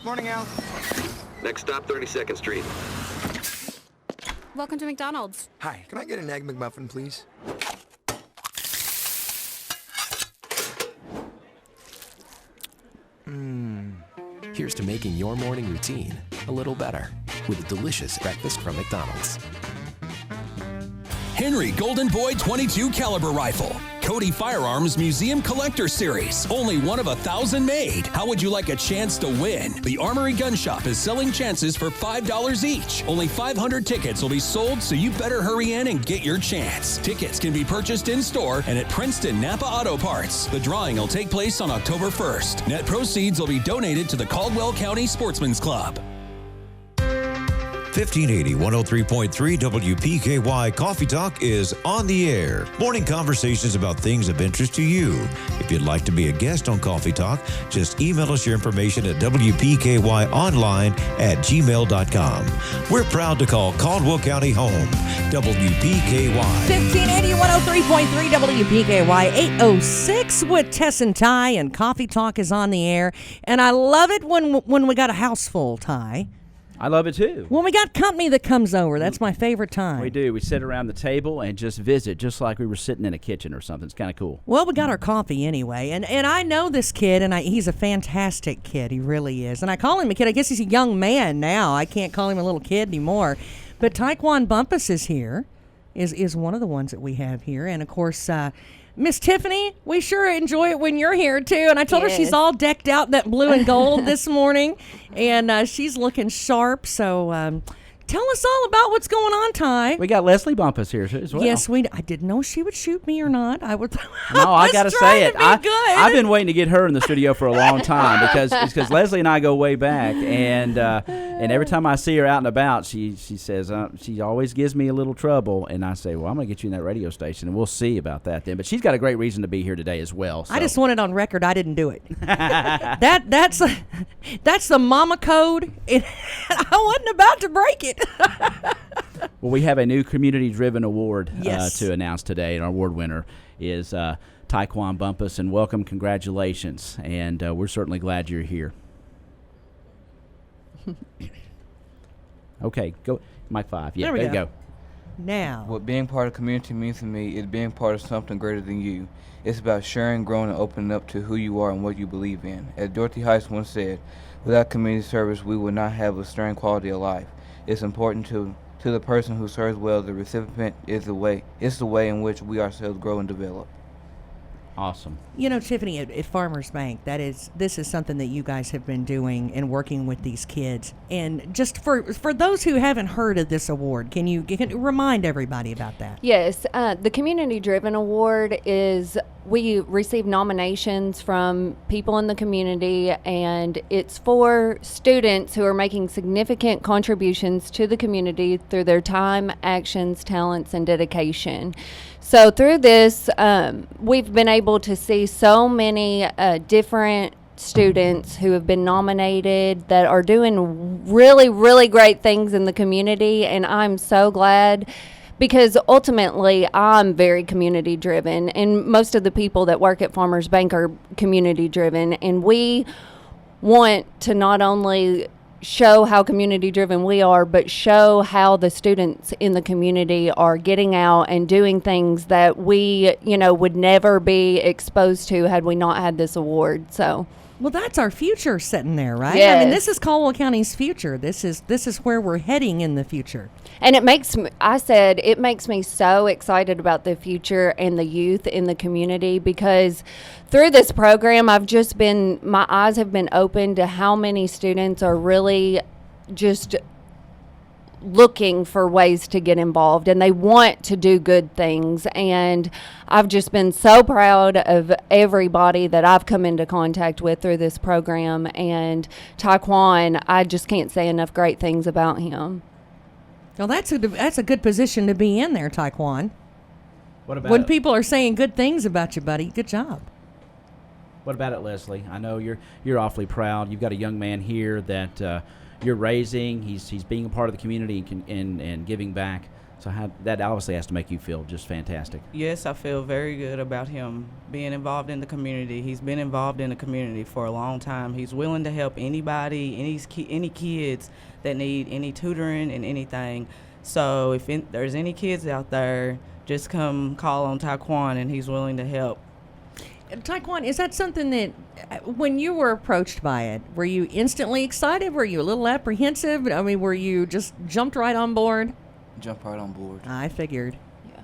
Morning, Al. Next stop, 32nd Street. Welcome to McDonald's. Hi, can I get an Egg McMuffin, please? Here's to making your morning routine a little better with a delicious breakfast from McDonald's. Henry Golden Boy 22 caliber rifle. Cody Firearms Museum Collector Series. Only one of 1,000 made. How would you like a chance to win? The Armory Gun Shop is selling chances for $5 each. Only 500 tickets will be sold, so you better hurry in and get your chance. Tickets can be purchased in store and at Princeton Napa Auto Parts. The drawing will take place on October 1st. Net proceeds will be donated to the Caldwell County Sportsman's Club. 1580 103.3 WPKY Coffee Talk is on the air. Morning conversations about things of interest to you. If you'd like to be a guest on Coffee Talk, just email us your information at WPKYonline@gmail.com. We're proud to call Caldwell County home. WPKY. 1580 103.3 WPKY 806 with Tess and Ty, and Coffee Talk is on the air. And I love it when we got a house full, Ty. I love it too. When we got company that comes over, that's my favorite time. We do. We sit around the table and just visit, just like we were sitting in a kitchen or something. It's kind of cool. Well, we got our coffee anyway, and I know this kid, and he's a fantastic kid. He really is. And I call him a kid. I guess he's a young man now. I can't call him a little kid anymore. But Tyquan Bumphus is here, is one of the ones that we have here. And, of course, Miss Tiffany, we sure enjoy it when you're here, too. And I told her she's all decked out in that blue and gold this morning, and she's looking sharp. So tell us all about what's going on, Ty. We got Leslie Bumphus here as well. Yes, I didn't know she would shoot me or not. I would. No, I got to say it. I've been waiting to get her in the studio for a long time because Leslie and I go way back, and every time I see her out and about, she says she always gives me a little trouble, and I say, well, I'm going to get you in that radio station, and we'll see about that then. But she's got a great reason to be here today as well. So. I just want it on record. I didn't do it. That's the mama code, and I wasn't about to break it. Well, we have a new community-driven award yes. to announce today, and our award winner is Tyquan Bumphus, and welcome, congratulations, and we're certainly glad you're here. Okay, go, Mike 5. Yeah, there you go. Now, what being part of community means to me is being part of something greater than you. It's about sharing, growing, and opening up to who you are and what you believe in. As Dorothy Heiss once said, without community service, we would not have a stirring quality of life. It's important to the person who serves well. The recipient is the way. It's the way in which we ourselves grow and develop. Awesome. You know, Tiffany, at Farmers Bank, this is something that you guys have been doing and working with these kids. And just for those who haven't heard of this award, can you remind everybody about that? Yes, the Community Driven Award is, we receive nominations from people in the community, and it's for students who are making significant contributions to the community through their time, actions, talents, and dedication. So through this, we've been able to see so many different students who have been nominated that are doing really, really great things in the community, and I'm so glad because ultimately I'm very community driven, and most of the people that work at Farmers Bank are community driven, and we want to not only show how community driven we are, but show how the students in the community are getting out and doing things that we, would never be exposed to had we not had this award. So, well, that's our future sitting there, right? Yes. I mean, this is Caldwell County's future. This is where we're heading in the future. And it makes me so excited about the future and the youth in the community, because through this program, my eyes have been opened to how many students are really just looking for ways to get involved, and they want to do good things. And I've just been so proud of everybody that I've come into contact with through this program. And Tyquan, I just can't say enough great things about him. Well, that's a good position to be in there, Tyquan. What about when people are saying good things about you, buddy? Good job. What about it, Leslie? I know you're awfully proud. You've got a young man here that you're raising. He's being a part of the community and giving back. So that obviously has to make you feel just fantastic. Yes, I feel very good about him being involved in the community. He's been involved in the community for a long time. He's willing to help anybody, any kids that need any tutoring and anything. So if there's any kids out there, just come call on Tyquan, and he's willing to help. Tyquan, is that something that, when you were approached by it, were you instantly excited? Were you a little apprehensive? I mean, were you just jumped right on board? Jump right on board. I figured. Yeah.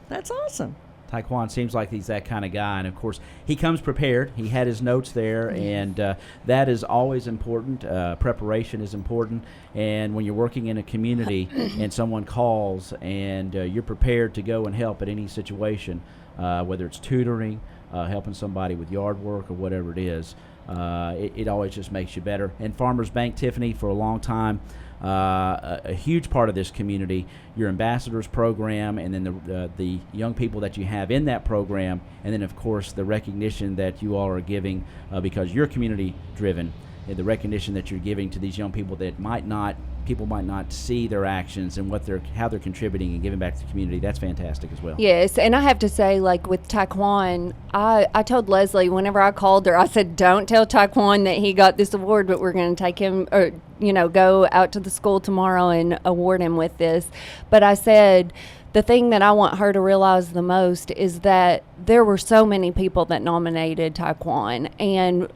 That's awesome. Tyquan seems like he's that kind of guy, and of course he comes prepared. He had his notes there, and that is always important. Preparation is important, and when you're working in a community and someone calls and you're prepared to go and help at any situation, whether it's tutoring, helping somebody with yard work, or whatever it is, it always just makes you better. And Farmers Bank, Tiffany, for a long time, a huge part of this community, your ambassadors program, and then the young people that you have in that program, and then of course the recognition that you all are giving because you're community driven, and the recognition that you're giving to these young people that people might not see their actions and how they're contributing and giving back to the community. That's fantastic as well. Yes, and I have to say, like with Tyquan, I told Leslie whenever I called her, I said, don't tell Tyquan that he got this award, but we're going to take him, or go out to the school tomorrow and award him with this. But I said, the thing that I want her to realize the most is that there were so many people that nominated Tyquan, and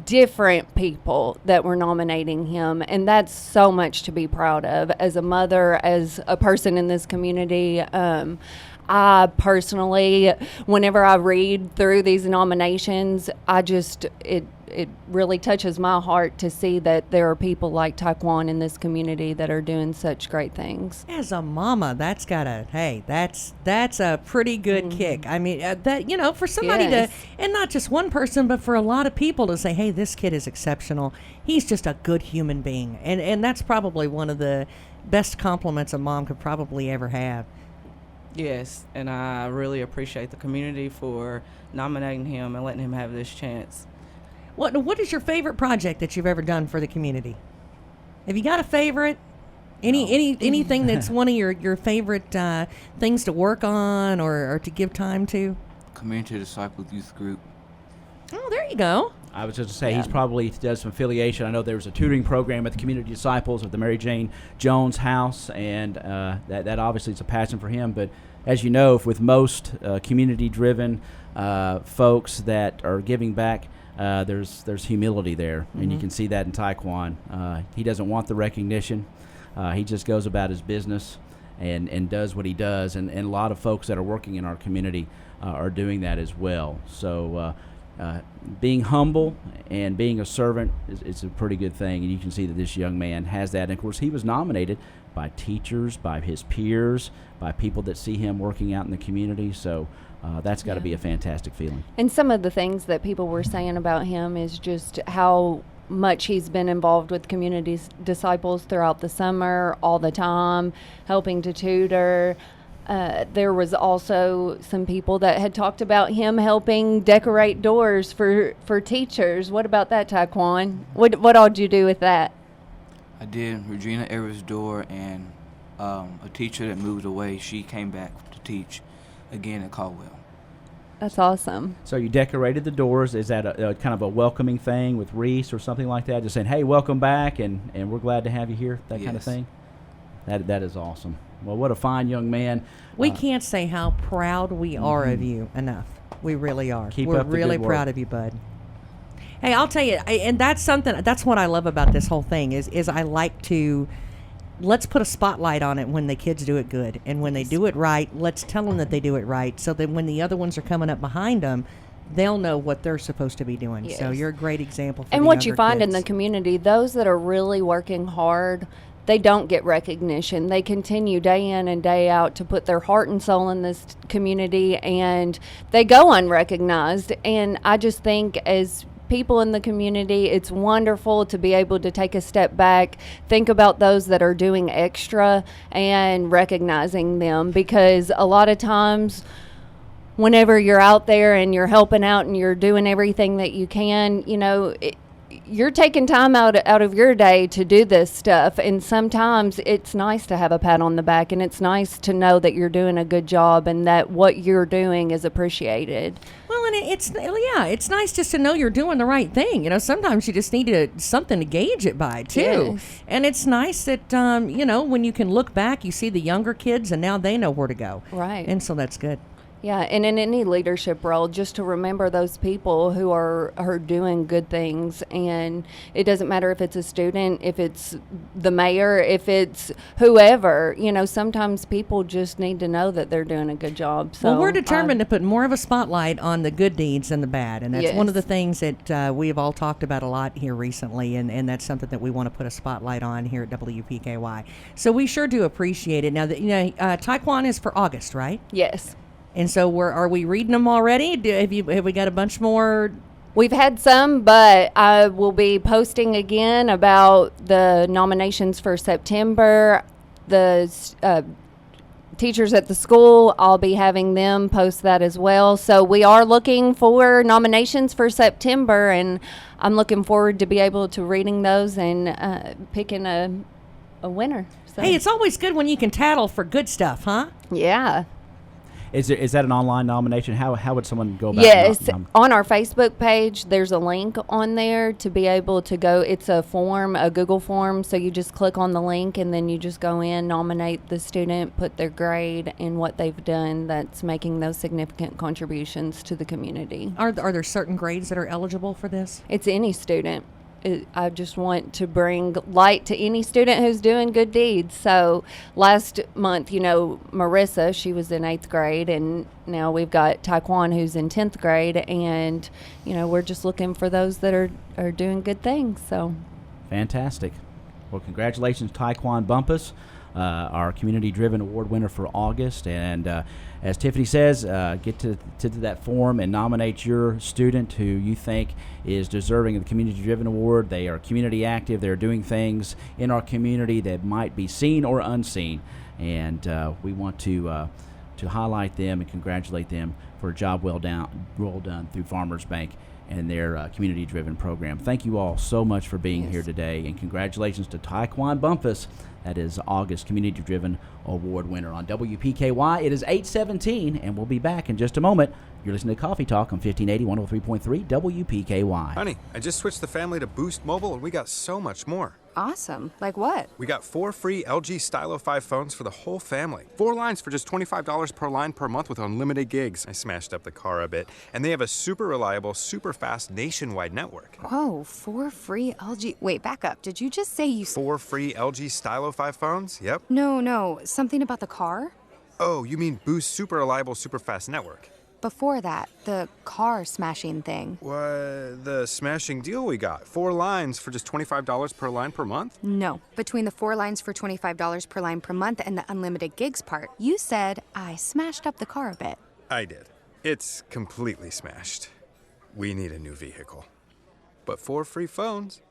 different people that were nominating him, and that's so much to be proud of as a mother, as a person in this community. I personally, whenever I read through these nominations, it really touches my heart to see that there are people like Tyquan in this community that are doing such great things. As a mama, that's a pretty good kick. I mean, that, for somebody to, and not just one person, but for a lot of people to say, hey, this kid is exceptional. He's just a good human being. And that's probably one of the best compliments a mom could probably ever have. Yes, and I really appreciate the community for nominating him and letting him have this chance. What is your favorite project that you've ever done for the community? Have you got a favorite? Anything that's one of your favorite things to work on or to give time to? Community Disciple Youth Group. Oh, there you go. I was just to say, he's probably does some affiliation. I know there was a tutoring program at the Community Disciples of the Mary Jane Jones House, and that obviously is a passion for him. But as you know, with most community-driven folks that are giving back, there's humility there, and you can see that in Tyquan. He doesn't want the recognition. He just goes about his business and does what he does, and a lot of folks that are working in our community are doing that as well. So being humble and being a servant is a pretty good thing, and you can see that this young man has that. And of course, he was nominated by teachers, by his peers, by people that see him working out in the community. So that's got to be a fantastic feeling. And some of the things that people were saying about him is just how much he's been involved with community disciples throughout the summer, all the time, helping to tutor. There was also some people that had talked about him helping decorate doors for teachers. What about that, Tyquan? What all did you do with that? I did Regina Evers' door, and a teacher that moved away, she came back to teach again at Caldwell. That's awesome. So you decorated the doors. Is that a kind of a welcoming thing with wreaths or something like that? Just saying, hey, welcome back, and we're glad to have you here, that kind of thing? That is awesome. Well, what a fine young man. We can't say how proud we are of you enough. We really are. We're really proud of you, bud. Hey, I'll tell you, and that's what I love about this whole thing is I like to, let's put a spotlight on it when the kids do it good. And when they do it right, let's tell them that they do it right, so that when the other ones are coming up behind them, they'll know what they're supposed to be doing. Yes. So you're a great example for and the what you find kids. In the community, those that are really working hard, they don't get recognition. They continue day in and day out to put their heart and soul in this community, and they go unrecognized. And I just think as people in the community, it's wonderful to be able to take a step back, think about those that are doing extra and recognizing them, because a lot of times whenever you're out there and you're helping out and you're doing everything that you can, you're taking time out of your day to do this stuff, and sometimes it's nice to have a pat on the back, and it's nice to know that you're doing a good job and that what you're doing is appreciated. Well, and it's nice just to know you're doing the right thing. Sometimes you just need something to gauge it by too. Yes. And it's nice that when you can look back, you see the younger kids, and now they know where to go. Right. And so that's good. Yeah, and in any leadership role, just to remember those people who are doing good things. And it doesn't matter if it's a student, if it's the mayor, if it's whoever. Sometimes people just need to know that they're doing a good job. So well, we're determined to put more of a spotlight on the good deeds than the bad. And that's one of the things that we have all talked about a lot here recently. And that's something that we want to put a spotlight on here at WPKY. So we sure do appreciate it. Now, Tyquan is for August, right? Yes. And so are we reading them already? Have we got a bunch more? We've had some, but I will be posting again about the nominations for September. The teachers at the school, I'll be having them post that as well. So we are looking for nominations for September, and I'm looking forward to be able to reading those and picking a winner. So. Hey, it's always good when you can tattle for good stuff, huh? Yeah. Is that an online nomination? How would someone go about? Yes, on our Facebook page, there's a link on there to be able to go. It's a form, a Google form. So you just click on the link, and then you just go in, nominate the student, put their grade and what they've done that's making those significant contributions to the community. Are there certain grades that are eligible for this? It's any student. I just want to bring light to any student who's doing good deeds. So last month, Marissa, she was in 8th grade, and now we've got Tyquan, who's in 10th grade, and, we're just looking for those that are doing good things. So fantastic. Well, congratulations, Tyquan Bumphus, our community-driven award winner for August. And as Tiffany says, get to that form and nominate your student who you think is deserving of the community-driven award. They are community active. They're doing things in our community that might be seen or unseen. And we want to highlight them and congratulate them for a job well done through Farmers Bank and their community-driven program. Thank you all so much for being here today, and congratulations to Tyquan Bumphus. That is August Community-Driven Award winner on WPKY. It is 8:17, and we'll be back in just a moment. You're listening to Coffee Talk on 1580, 103.3 WPKY. Honey, I just switched the family to Boost Mobile, and we got so much more. Awesome. Like what? We got 4 free LG Stylo 5 phones for the whole family. 4 lines for just $25 per line per month with unlimited gigs. I smashed up the car a bit. And they have a super reliable, super fast nationwide network. Whoa, 4 free LG... Wait, back up. Did you just say you... 4 free LG Stylo 5 phones? Yep. No. Something about the car? Oh, you mean Boost super reliable, super fast network. Before that, the car smashing thing. What? The smashing deal we got. 4 lines for just $25 per line per month? No. Between the 4 lines for $25 per line per month and the unlimited gigs part, you said I smashed up the car a bit. I did. It's completely smashed. We need a new vehicle. But 4 free phones.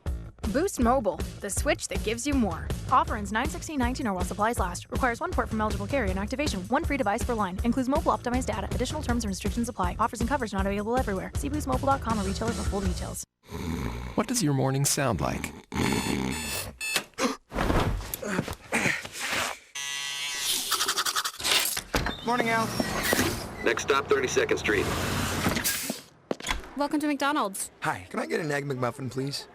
Boost Mobile, the switch that gives you more. Offer ends 9/16/19 or while supplies last. Requires 1 port from eligible carrier and activation. 1 free device per line. Includes mobile optimized data. Additional terms and restrictions apply. Offers and coverage not available everywhere. See boostmobile.com or retailer for full details. What does your morning sound like? Morning, Al. Next stop, 32nd Street. Welcome to McDonald's. Hi, can I get an Egg McMuffin, please?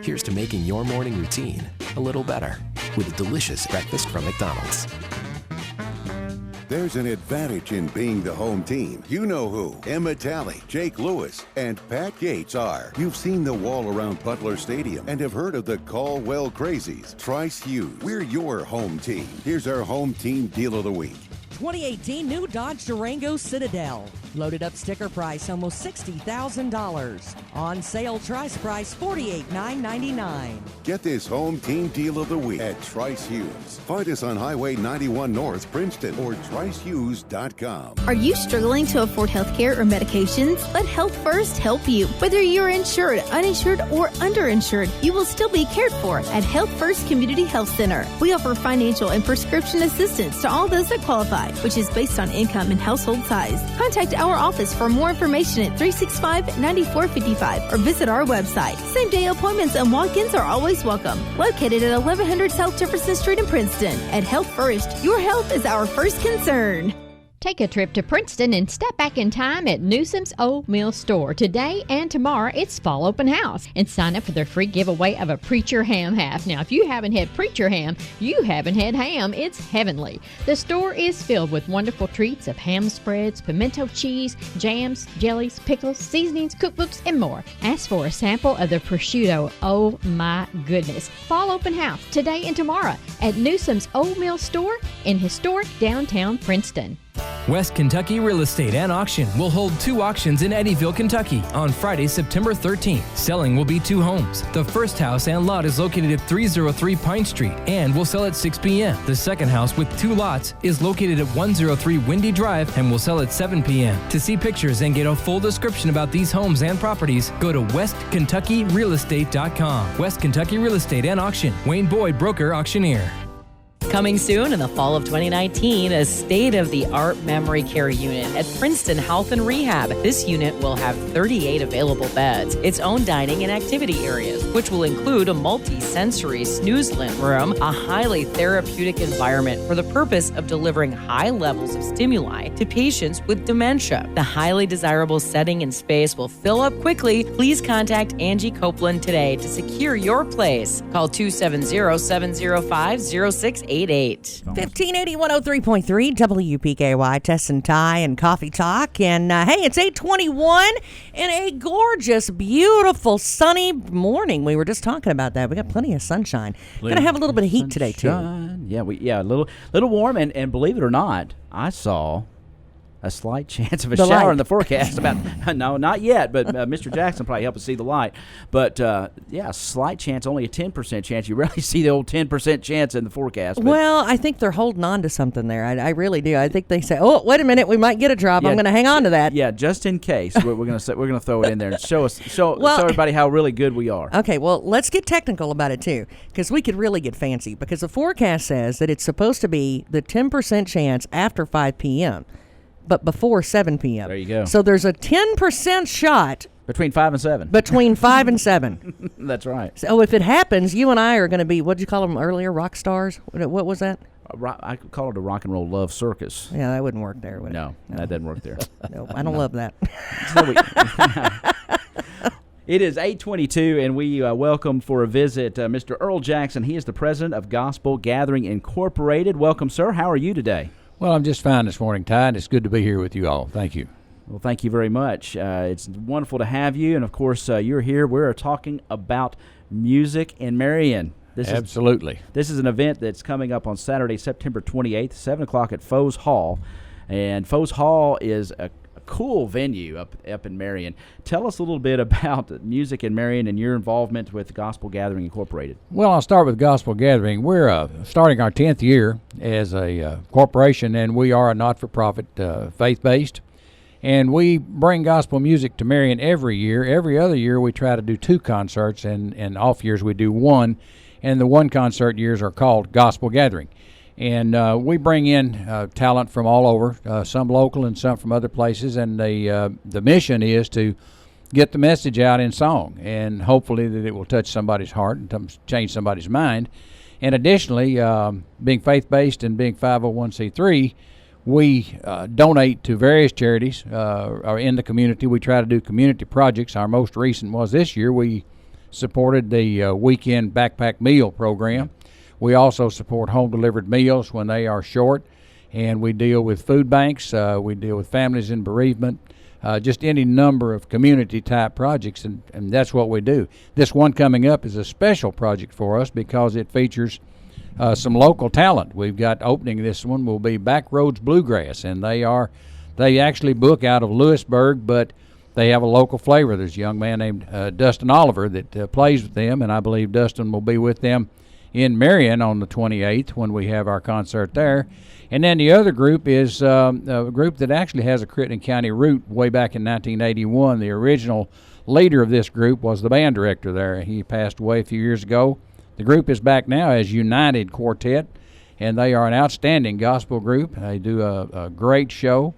Here's to making your morning routine a little better with a delicious breakfast from McDonald's. There's an advantage in being the home team. You know who Emma Talley, Jake Lewis, and Pat Gates are. You've seen the wall around Butler Stadium and have heard of the Caldwell Crazies. Trice Hughes, we're your home team. Here's our home team deal of the week. 2018 new Dodge Durango Citadel. Loaded up sticker price almost $60,000. On sale Trice price $48,999. Get this home team deal of the week at Trice Hughes. Find us on Highway 91 North, Princeton, or tricehughes.com. Are you struggling to afford health care or medications? Let Health First help you. Whether you're insured, uninsured, or underinsured, you will still be cared for at Health First Community Health Center. We offer financial and prescription assistance to all those that qualify. qualify, which is based on income and household size. Contact our office for more information at 365-9455 or visit our website. Same-day appointments and walk-ins are always welcome. Located at 1100 South Jefferson Street in Princeton. At Health First, your health is our first concern. Take a trip to Princeton and step back in time at Newsom's Old Mill Store. Today and tomorrow, it's Fall Open House. And sign up for their free giveaway of a Preacher Ham half. Now, if you haven't had Preacher Ham, you haven't had ham. It's heavenly. The store is filled with wonderful treats of ham spreads, pimento cheese, jams, jellies, pickles, seasonings, cookbooks, and more. Ask for a sample of the prosciutto. Oh, my goodness. Fall Open House today and tomorrow at Newsom's Old Mill Store in historic downtown Princeton. West Kentucky Real Estate and Auction will hold 2 auctions in Eddyville, Kentucky on Friday, September 13th. Selling will be 2 homes. The first house and lot is located at 303 Pine Street and will sell at 6 p.m. The second house with 2 lots is located at 103 Windy Drive and will sell at 7 p.m. To see pictures and get a full description about these homes and properties, go to westkentuckyrealestate.com. West Kentucky Real Estate and Auction. Wayne Boyd, broker, auctioneer. Coming soon in the fall of 2019, a state-of-the-art memory care unit at Princeton Health and Rehab. This unit will have 38 available beds, its own dining and activity areas, which will include a multi-sensory snooze-lit room, a highly therapeutic environment for the purpose of delivering high levels of stimuli to patients with dementia. The highly desirable setting and space will fill up quickly. Please contact Angie Copeland today to secure your place. Call 270-705-0688. 1580 103.3 WPKY, Tess and Ty and Coffee Talk. And hey, it's 8:21 and a gorgeous, beautiful, sunny morning. We were just talking about that. We got plenty of sunshine. Going to have a little bit of heat today, too. Yeah, a little warm. And believe it or not, I saw a slight chance of a shower in the forecast. No, not yet, but Mr. Jackson probably helped us see the light. But, a slight chance, only a 10% chance. You rarely see the old 10% chance in the forecast. Well, I think they're holding on to something there. I really do. I think they say, oh, wait a minute, we might get a drop. I'm going to hang on to that. Yeah, just in case. we're going to throw it in there and show everybody how really good we are. Okay, well, let's get technical about it, too, because we could really get fancy, because the forecast says that it's supposed to be the 10% chance after 5 p.m., but before 7 p.m. There you go. So there's a 10% shot. Between 5 and 7. Between 5 and 7. That's right. So if it happens, you and I are going to be, what did you call them earlier, rock stars? What was that? I call it a rock and roll love circus. Yeah, that wouldn't work there, would it? No, that doesn't work there. No, I don't love that. It is 8:22, and we welcome for a visit Mr. Earl Jackson. He is the president of Gospel Gathering Incorporated. Welcome, sir. How are you today? Well, I'm just fine this morning, Ty, and it's good to be here with you all. Thank you. Well, thank you very much. It's wonderful to have you, and, of course, you're here. We're talking about music in Marion. Absolutely. This is an event that's coming up on Saturday, September 28th, 7 o'clock at Foes Hall. And Foes Hall is a cool venue up in Marion. Tell us a little bit about music in Marion and your involvement with Gospel Gathering Incorporated. Well, I'll start with Gospel Gathering. We're starting our 10th year as a corporation, and we are a not-for-profit, faith-based. And we bring gospel music to Marion every year. Every other year we try to do 2 concerts, and off years we do 1. And the 1 concert years are called Gospel Gathering. And we bring in talent from all over, some local and some from other places. And the mission is to get the message out in song, and hopefully that it will touch somebody's heart and change somebody's mind. And additionally, being faith-based and being 501c3, we donate to various charities in the community. We try to do community projects. Our most recent was this year. We supported the weekend backpack meal program. We also support home-delivered meals when they are short, and we deal with food banks. We deal with families in bereavement, just any number of community-type projects, and that's what we do. This one coming up is a special project for us because it features some local talent. We've got opening this one will be Backroads Bluegrass, and they actually book out of Lewisburg, but they have a local flavor. There's a young man named Dustin Oliver that plays with them, and I believe Dustin will be with them in Marion on the 28th when we have our concert there. And then the other group is a group that actually has a Crittenden County root way back in 1981. The original leader of this group was the band director there. He passed away a few years ago. The group is back now as United Quartet, and they are an outstanding gospel group. They do a great show.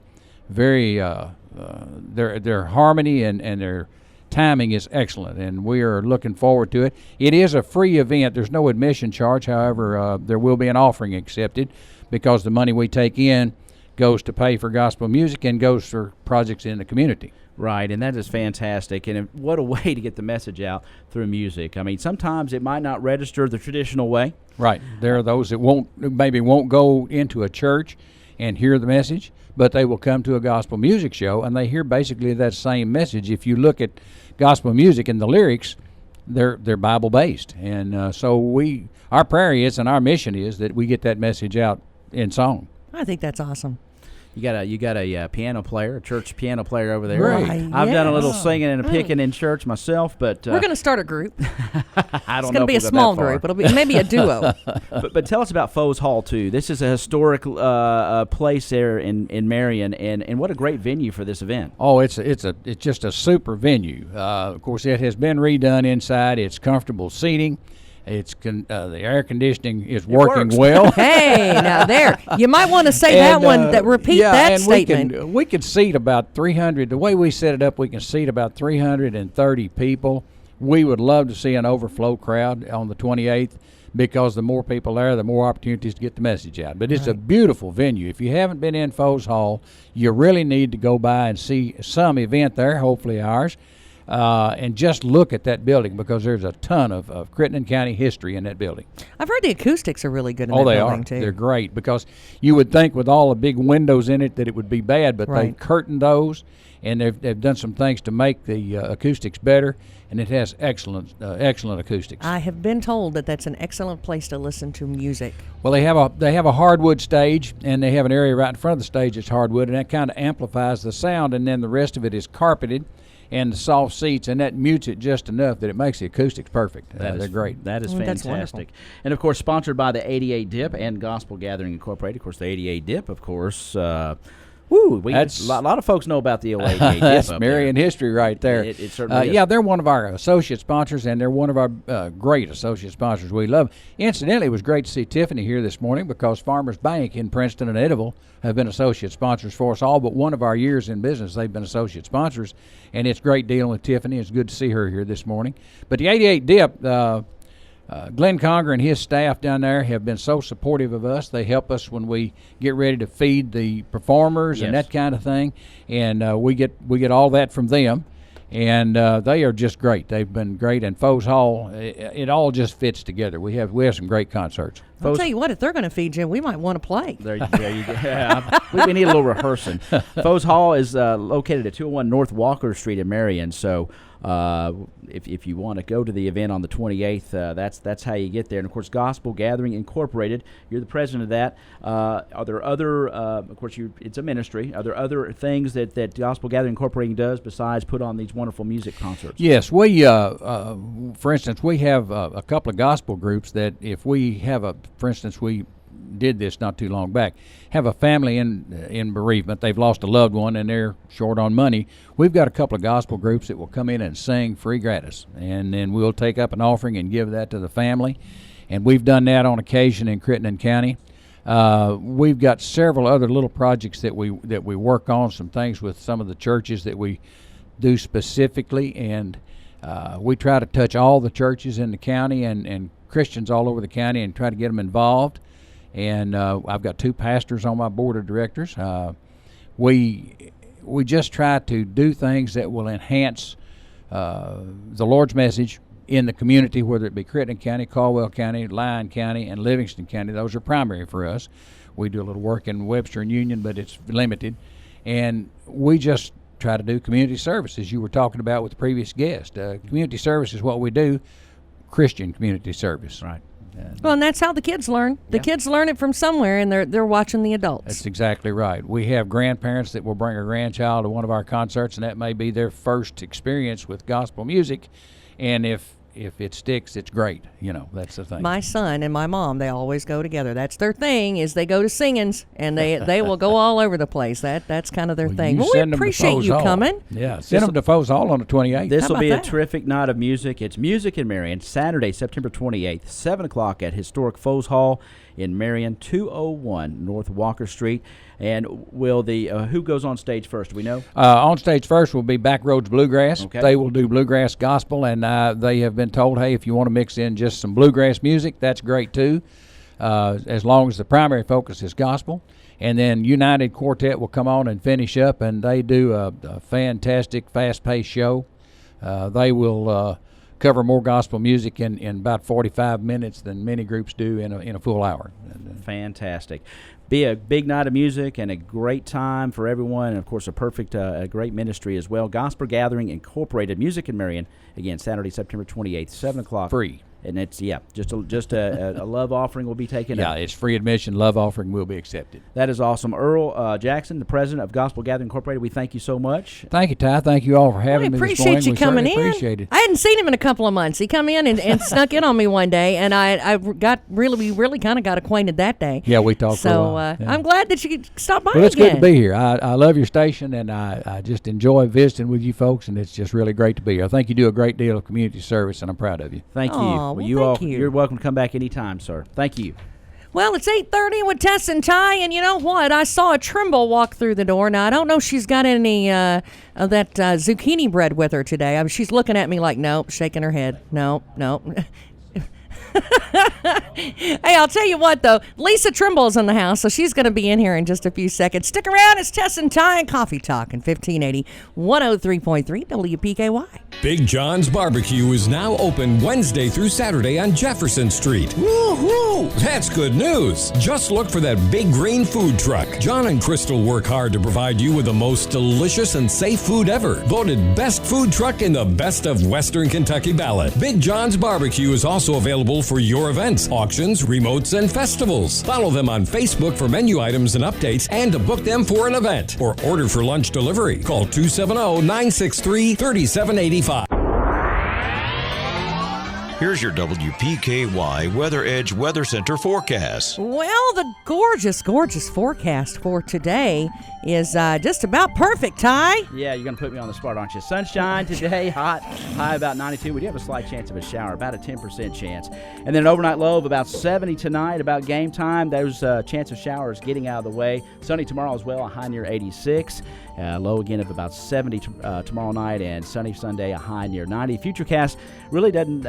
Very their harmony and their timing is excellent, and we are looking forward to it. It is a free event. There's no admission charge. However, there will be an offering accepted because the money we take in goes to pay for gospel music and goes for projects in the community. Right, and that is fantastic. And what a way to get the message out through music. I mean, sometimes it might not register the traditional way. Right. There are those that won't go into a church and hear the message, but they will come to a gospel music show and they hear basically that same message. If you look at gospel music and the lyrics, they're Bible based, and so our prayer is and our mission is that we get that message out in song. I think that's awesome. You got a piano player, a church piano player over there. Right. I've done a little singing and a picking in church myself, but we're going to start a group. I don't know. It's going to be a small group. It'll be maybe a duo. but tell us about Foes Hall too. This is a historic place there in Marion, and what a great venue for this event. Oh, it's just a super venue. Of course, it has been redone inside. It's comfortable seating. It's the air conditioning is working well. Hey, now there, you might want to say that one. Repeat that statement. We could seat about 300. The way we set it up, we can seat about 330 people. We would love to see an overflow crowd on the 28th because the more people there, the more opportunities to get the message out. But it's a beautiful venue. If you haven't been in Foes Hall, you really need to go by and see some event there, hopefully ours. And just look at that building because there's a ton of Crittenden County history in that building. I've heard the acoustics are really good in that building, too. They're great because you would think with all the big windows in it that it would be bad, but they curtained those, and they've done some things to make the acoustics better, and it has excellent acoustics. I have been told that that's an excellent place to listen to music. Well, they have a hardwood stage, and they have an area right in front of the stage that's hardwood, and that kind of amplifies the sound, and then the rest of it is carpeted and the soft seats, and that mutes it just enough that it makes the acoustics perfect. They're great. That is fantastic. And, of course, sponsored by the 88 Dip and Gospel Gathering Incorporated. Of course, the 88 Dip, of course. A lot of folks know about the 88 Dip. That's Marion history right there. It certainly is. Yeah, they're one of our associate sponsors, and they're one of our great associate sponsors we love. Incidentally, it was great to see Tiffany here this morning because Farmers Bank in Princeton and Eddyville have been associate sponsors for us all but one of our years in business. They've been associate sponsors, and it's great dealing with Tiffany. It's good to see her here this morning. But the 88 Dip, Glenn Conger and his staff down there have been so supportive of us. They help us when we get ready to feed the performers and that kind of thing, and we get all that from them. And they are just great. They've been great. And Foes Hall, it all just fits together. We have some great concerts. I'll tell you what, if they're going to feed you, we might want to play. There you go. Yeah, we need a little rehearsing. Foes Hall is located at 201 North Walker Street in Marion. So if you want to go to the event on the 28th, that's how you get there. And, of course, Gospel Gathering Incorporated, you're the president of that. Are there other, of course, it's a ministry. Are there other things that Gospel Gathering Incorporated does besides put on these wonderful music concerts? Yes. We, for instance, we have a couple of gospel groups that if we have for instance, we did this not too long back, have a family in bereavement. They've lost a loved one and they're short on money. We've got a couple of gospel groups that will come in and sing free gratis, and then we'll take up an offering and give that to the family. And we've done that on occasion in Crittenden County. We've got several other little projects that we work on, some things with some of the churches that we do specifically, and we try to touch all the churches in the county and Christians all over the county and try to get them involved. And I've got 2 pastors on my board of directors. We just try to do things that will enhance the Lord's message in the community, whether it be Crittenden County, Caldwell County, Lyon County, and Livingston County. Those are primary for us. We do a little work in Webster and Union, but it's limited. And we just try to do community service, as you were talking about with the previous guest. Community service is what we do, Christian community service. Right. Well, and that's how the kids learn. The kids learn it from somewhere, and they're watching the adults. That's exactly right. We have grandparents that will bring a grandchild to one of our concerts, and that may be their first experience with gospel music. And if it sticks, it's great. That's the thing. My son and my mom, they always go together. That's their thing, is they go to singings, and they will go all over the place. That's kind of their thing. Well, we appreciate you coming. Yeah, send them to Foes Hall on the 28th. This will be a terrific night of music. It's Music in Marion, Saturday, September 28th, 7 o'clock at historic Foes Hall in Marion, 201 North Walker Street. And will the who goes on stage first? Do we know? On stage first will be Backroads Bluegrass. Okay. They will do bluegrass gospel, and they have been told, hey, if you want to mix in just some bluegrass music, that's great too, as long as the primary focus is gospel. And then United Quartet will come on and finish up, and they do a fantastic, fast-paced show. They will cover more gospel music in about 45 minutes than many groups do in a full hour. Fantastic. Be a big night of music and a great time for everyone, and of course a great ministry as well. Gospel Gathering Incorporated, Music in Marion, again Saturday, September 28th, 7 o'clock. Free. And it's just a love offering will be taken. Yeah, it's free admission. Love offering will be accepted. That is awesome. Earl Jackson, the president of Gospel Gathering Incorporated, we thank you so much. Thank you, Ty. Thank you all for having me this morning. Appreciate you coming in. Appreciate it. I hadn't seen him in a couple of months. He come in and snuck in on me one day, and we really kind of got acquainted that day. Yeah, we talked for a So while. Yeah. I'm glad that you could stop by Well, it's again. good to be here. I love your station, and I just enjoy visiting with you folks, and it's just really great to be here. I think you do a great deal of community service, and I'm proud of you. Thank you. Aw, well, thank you. You're welcome to come back anytime, sir. Thank you. Well, it's 8:30 with Tess and Ty, and you know what? I saw a Trimble walk through the door. Now, I don't know if she's got any of that zucchini bread with her today. I mean, she's looking at me like, nope, shaking her head. Nope. Hey, I'll tell you what, though. Lisa Trimble's in the house, so she's going to be in here in just a few seconds. Stick around. It's Tess and Ty and Coffee Talk in 1580 103.3 WPKY. Big John's Barbecue is now open Wednesday through Saturday on Jefferson Street. Woo-hoo! That's good news. Just look for that big green food truck. John and Crystal work hard to provide you with the most delicious and safe food ever. Voted best food truck in the Best of Western Kentucky ballot. Big John's Barbecue is also available for your events, auctions, remotes, and festivals. Follow them on Facebook for menu items and updates and to book them for an event or order for lunch delivery. Call 270-963-3785. Here's your WPKY Weather Edge Weather Center forecast. Well, the gorgeous forecast for today is just about perfect, Ty. Yeah, you're going to put me on the spot, aren't you? Sunshine today, hot, high about 92. We do have a slight chance of a shower, about a 10% chance. And then an overnight low of about 70 tonight. About game time, there's a chance of showers getting out of the way. Sunny tomorrow as well, a high near 86. Low again of about 70 tomorrow night, and sunny Sunday, a high near 90. Futurecast really doesn't,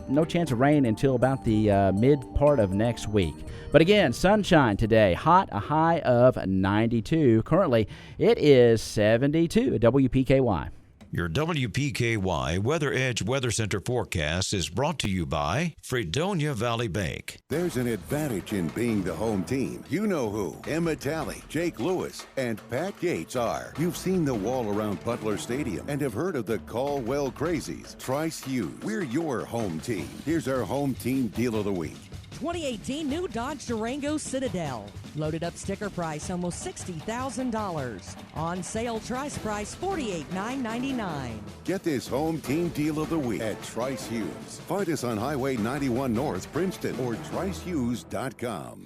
no chance of rain until about the mid part of next week. But again, sunshine today, hot, a high of 92. Currently, it is 72 at WPKY. Your WPKY Weather Edge Weather Center forecast is brought to you by Fredonia Valley Bank. There's an advantage in being the home team. You know who Emma Talley, Jake Lewis, and Pat Gates are. You've seen the wall around Butler Stadium and have heard of the Caldwell Crazies. Trice Hughes, we're your home team. Here's our home team deal of the week. 2018 new Dodge Durango Citadel. Loaded up sticker price almost $60,000. On sale Trice price $48,999. Get this home team deal of the week at Trice Hughes. Find us on Highway 91 North, Princeton, or tricehughes.com.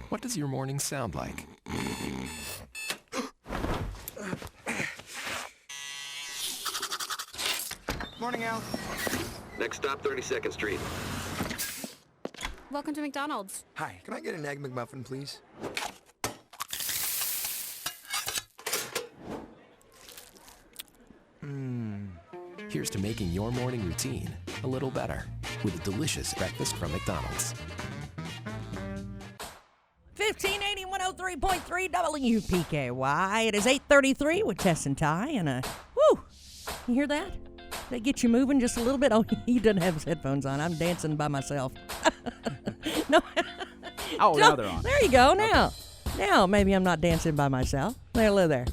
What does your morning sound like? Morning, Al. Next stop, 32nd Street. Welcome to McDonald's. Hi, can I get an Egg McMuffin, please? Here's to making your morning routine a little better with a delicious breakfast from McDonald's. 1580 103.3 WPKY. It is 8:33 with Tess and Ty, and whoo, you hear that? They get you moving just a little bit. Oh, he doesn't have his headphones on. I'm dancing by myself. No. Oh, now they're on. There you go. Now maybe I'm not dancing by myself. There.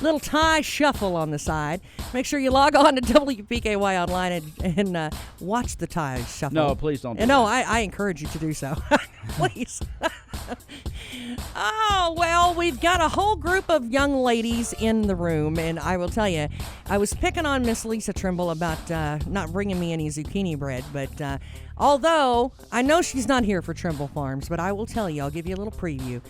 Little Ty shuffle on the side. Make sure you log on to WPKY online and watch the Ty shuffle. No, please don't. No, I encourage you to do so. Please. Oh, well, we've got a whole group of young ladies in the room, and I will tell you, I was picking on Miss Lisa Trimble about not bringing me any zucchini bread, but although I know she's not here for Trimble Farms, but I will tell you, I'll give you a little preview.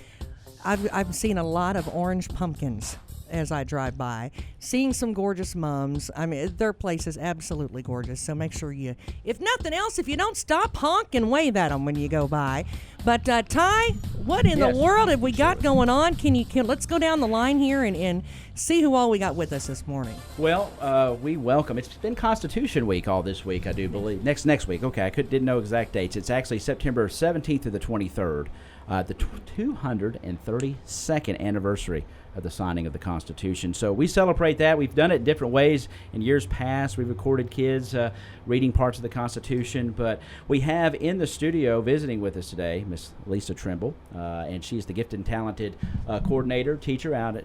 I've seen a lot of orange pumpkins as I drive by, seeing some gorgeous mums. I mean, their place is absolutely gorgeous. So make sure you, if nothing else, if you don't stop, honk and wave at them when you go by. But Ty, what in the world have we got going on? Let's go down the line here and see who all we got with us this morning. Well, we welcome. It's been Constitution Week all this week, I do believe. Next week. Okay, didn't know exact dates. It's actually September 17th to the 23rd, the 232nd anniversary of the signing of the Constitution. So we celebrate that. We've done it different ways in years past. We've recorded kids reading parts of the Constitution, but we have in the studio visiting with us today Miss Lisa Trimble, and she's the gifted and talented coordinator, teacher out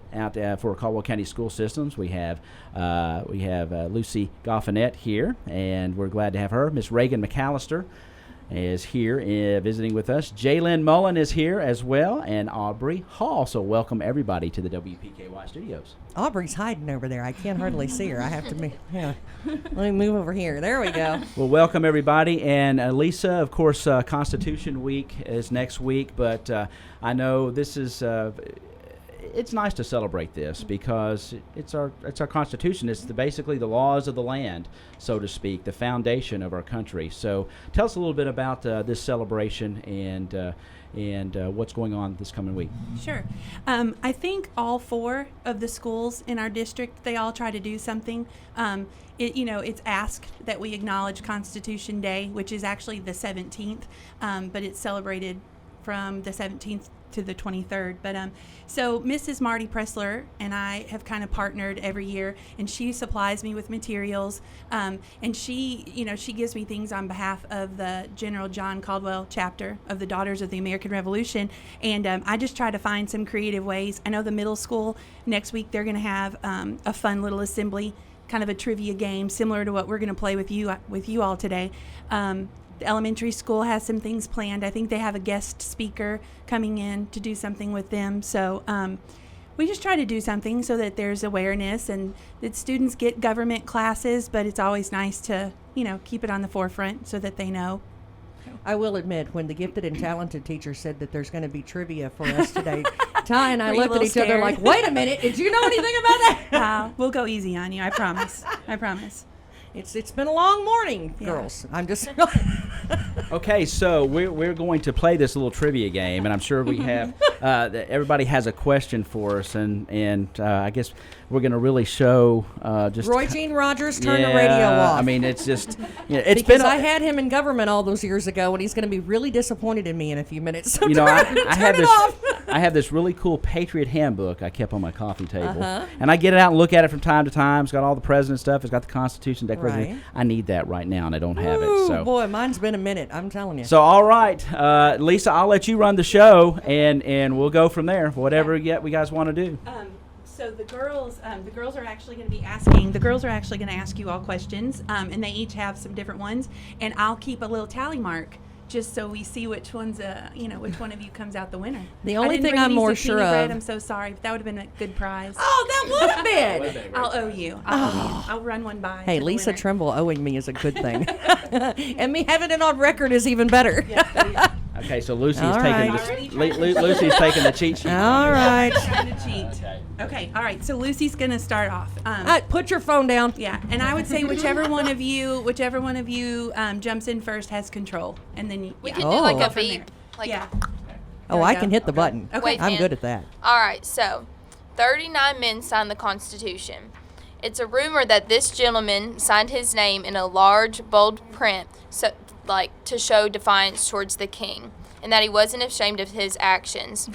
for Caldwell County School Systems. We have Lucy Goffinette here, and we're glad to have her. Miss Reagan McAllister is here visiting with us. Jaylyn Mullen is here as well, and Aubrey Hall. So welcome everybody to the WPKY studios. Aubrey's hiding over there. I can't hardly see her. I have to let me move over here. There we go. Well, welcome everybody. And Lisa, of course, Constitution Week is next week, but I know this is it's nice to celebrate this because it's our Constitution. It's basically the laws of the land, so to speak, the foundation of our country. So tell us a little bit about this celebration and what's going on this coming week. Sure. I think all 4 of the schools in our district, they all try to do something. It's asked that we acknowledge Constitution Day, which is actually the 17th, but it's celebrated from the 17th to the 23rd. But so Mrs. Marty Pressler and I have kind of partnered every year, and she supplies me with materials, and she gives me things on behalf of the General John Caldwell chapter of the Daughters of the American Revolution, and I just try to find some creative ways. I know the middle school next week, they're going to have a fun little assembly, kind of a trivia game similar to what we're going to play with you all today. The elementary school has some things planned. I think they have a guest speaker coming in to do something with them. So we just try to do something so that there's awareness and that students get government classes, but it's always nice to, keep it on the forefront so that they know. I will admit, when the gifted and talented teacher said that there's going to be trivia for us today, Ty and I looked at each other like, wait a minute, did you know anything about that? We'll go easy on you, I promise. I promise. It's been a long morning, girls. I'm just... Okay, so we're going to play this little trivia game, and I'm sure we have everybody has a question for us, and I guess we're going to really show just Roy Gene Rogers turn the radio off. I mean, it's just it's because been I had him in government all those years ago, and he's going to be really disappointed in me in a few minutes. So I have this really cool Patriot handbook I kept on my coffee table, and I get it out and look at it from time to time. It's got all the president stuff. It's got the Constitution, Declaration. Right. I need that right now, and I don't have it. So boy, mine's been a minute. I'm telling you. So all right, Lisa, I'll let you run the show, and we'll go from there. Whatever we guys want to do. So the girls are actually going to be asking. The girls are actually going to ask you all questions, and they each have some different ones. And I'll keep a little tally mark just so we see which one's which one of you comes out the winner. The only thing I'm more sure of. I'm so sorry, but that would have been a good prize. Oh, that would have been. I'll owe you. I'll run one by. Hey, Lisa Trimble owing me is a good thing, and me having it on record is even better. Yeah. Okay, so Lucy's Lucy's taking the cheat sheet. All right. Trying to cheat. Okay, all right. So Lucy's gonna start off. Put your phone down. Yeah, and I would say whichever one of you jumps in first has control, and then we can do like a beep. I can hit the button. Okay, I'm good at that. All right, so 39 men signed the Constitution. It's a rumor that this gentleman signed his name in a large, bold print, to show defiance towards the king, and that he wasn't ashamed of his actions.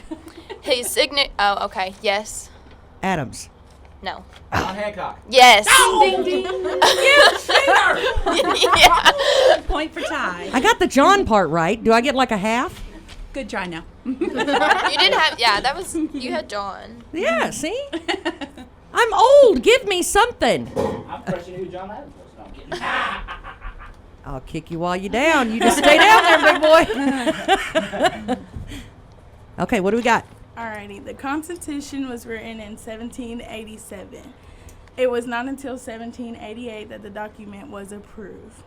His signature. Oh, okay. Yes. Adams. No. John Hancock. Yes. Oh! Ding ding. Yeah. Point for Ty. I got the John part right. Do I get like a half? Good try now. You did have. Yeah, that was. You had John. Yeah. See. I'm old. Give me something. I'm questioning who John Adams was. No, I'm kidding. I'll kick you while you're down. You just stay down there, big boy. Okay, what do we got? Alrighty, the Constitution was written in 1787. It was not until 1788 that the document was approved.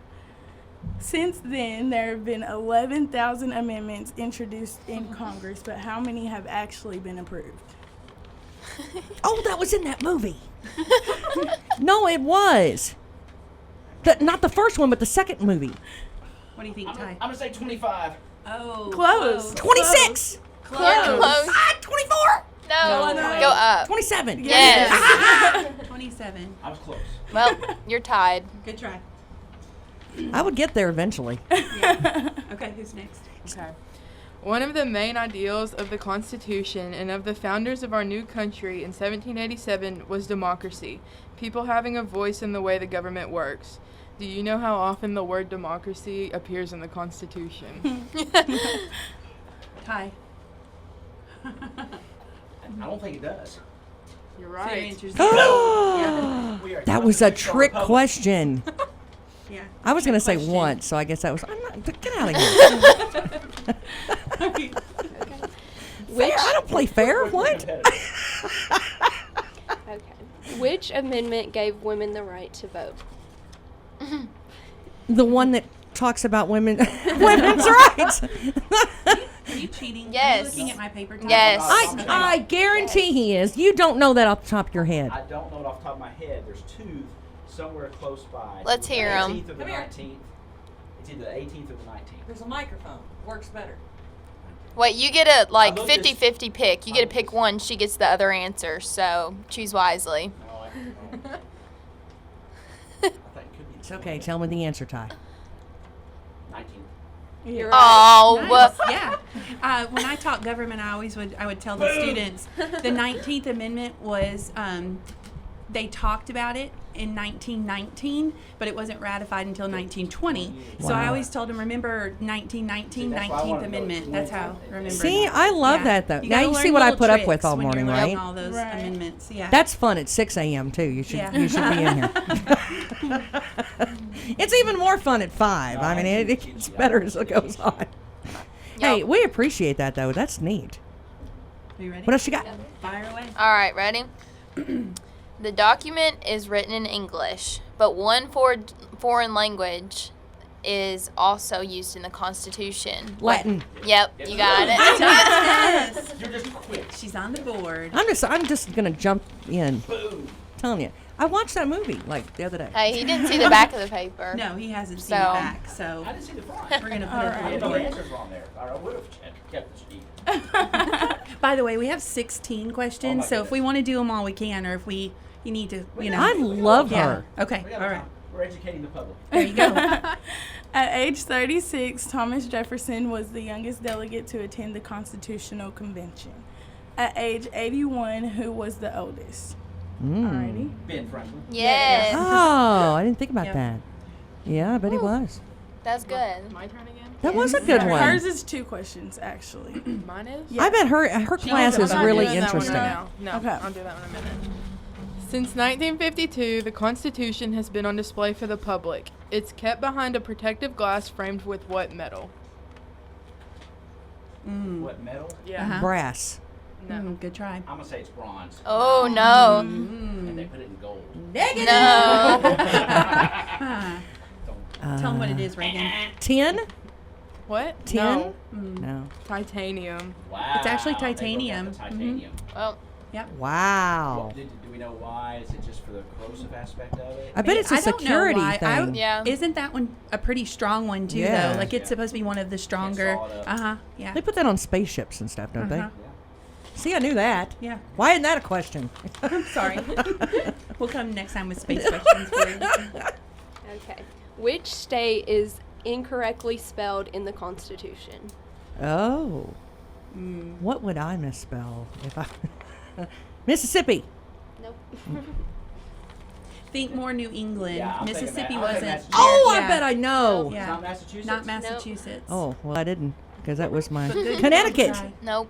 Since then, there have been 11,000 amendments introduced in Congress, but how many have actually been approved? Oh, that was in that movie. No, it was. Not the first one, but the second movie. What do you think, Ty? I'm going to say 25. Oh, Close. 26. Close. You're close. 24. No, go up. 27. Yes. 27. I was close. Well, you're tied. Good try. I would get there eventually. Okay, who's next? Okay. One of the main ideals of the Constitution and of the founders of our new country in 1787 was democracy, people having a voice in the way the government works. Do you know how often the word democracy appears in the Constitution? Ty. I don't think it does. You're right. That was a trick question. Yeah. I was going to say once, so I guess that was. Get out of here. Fair? I don't play fair. What? Okay. Which amendment gave women the right to vote? The one that talks about women's rights. Are you cheating? Yes. Are you looking at my paper? Ty? Yes. I guarantee he is. You don't know that off the top of your head. I don't know it off the top of my head. There's two somewhere close by. Let's hear 'em. 18th or the 19th. It's either the 18th or the 19th. There's a microphone. Works better. Wait, you get a 50-50 pick. You get to pick one. She gets the other answer. So choose wisely. It's okay. Tell me the answer, Ty. 19th. You're Oh, Nice. Yeah. When I taught government, I would tell the students the 19th Amendment was they talked about it in 1919, but it wasn't ratified until 1920. So I always told them, remember 1919, 19th Amendment. That's how I remember. See, I love that though. Now you see what I put up with all morning, right? All those amendments. Yeah. That's fun at 6 a.m. too. You should be in here. It's even more fun at 5. I mean, it gets better as it goes on. Hey, we appreciate that though. That's neat. Are you ready? What else you got? Fire away. All right, ready? The document is written in English, but one foreign language is also used in the Constitution. Latin. Yep, you got it. You're just quick. She's on the board. I'm just gonna jump in. Boom. Telling you, I watched that movie like the other day. Hey, he didn't see the back of the paper. No, he hasn't seen the back. So I didn't see the front. we're gonna put it on the The board. answer's wrong there. I would have kept the sheet. By the way, we have 16 questions, so if we want to do them all, we can, or if you need to, I love her. Okay, all right. We're educating the public. There you go. At age 36, Thomas Jefferson was the youngest delegate to attend the Constitutional Convention. At age 81, who was the oldest? Alrighty. Ben Franklin. Yes. Oh, I didn't think about that. Yeah, I bet he was. That's good. My turn again? That was a good one. Hers is 2 questions, actually. Mine is? I bet her class is really doing that one interesting. right now. No, Okay. I'll do that one in a minute. Since 1952, the Constitution has been on display for the public. It's kept behind a protective glass framed with what metal? What metal? Yeah. Brass. No. Good try. I'm going to say it's bronze. Oh, no. And they put it in gold. Negative. No. Tell them what it is, Reagan. Tin? What? Tin? No. No. Titanium. Wow. It's actually they broke out titanium. the titanium. Well, Yep. Wow. Well, do we know why? Is it just for the corrosive aspect of it? I bet it's a I don't know security why. thing. yeah. Isn't that one a pretty strong one too? Yeah. Though, like it's supposed to be one of the stronger. Yeah. They put that on spaceships and stuff, don't Uh-huh. they? See, I knew that. Yeah. Why isn't that a question? I'm sorry. We'll come next time with space questions for you. Okay. Which state is incorrectly spelled in the Constitution? Oh. What would I misspell if I... Mississippi. Nope. Think more New England. Yeah, I'm thinking Mississippi that. I'm thinking wasn't. Oh, yeah. I bet I know. Yeah. Not Massachusetts? Not Massachusetts. Oh, well, I didn't, because that was my... But good Connecticut. try. Nope.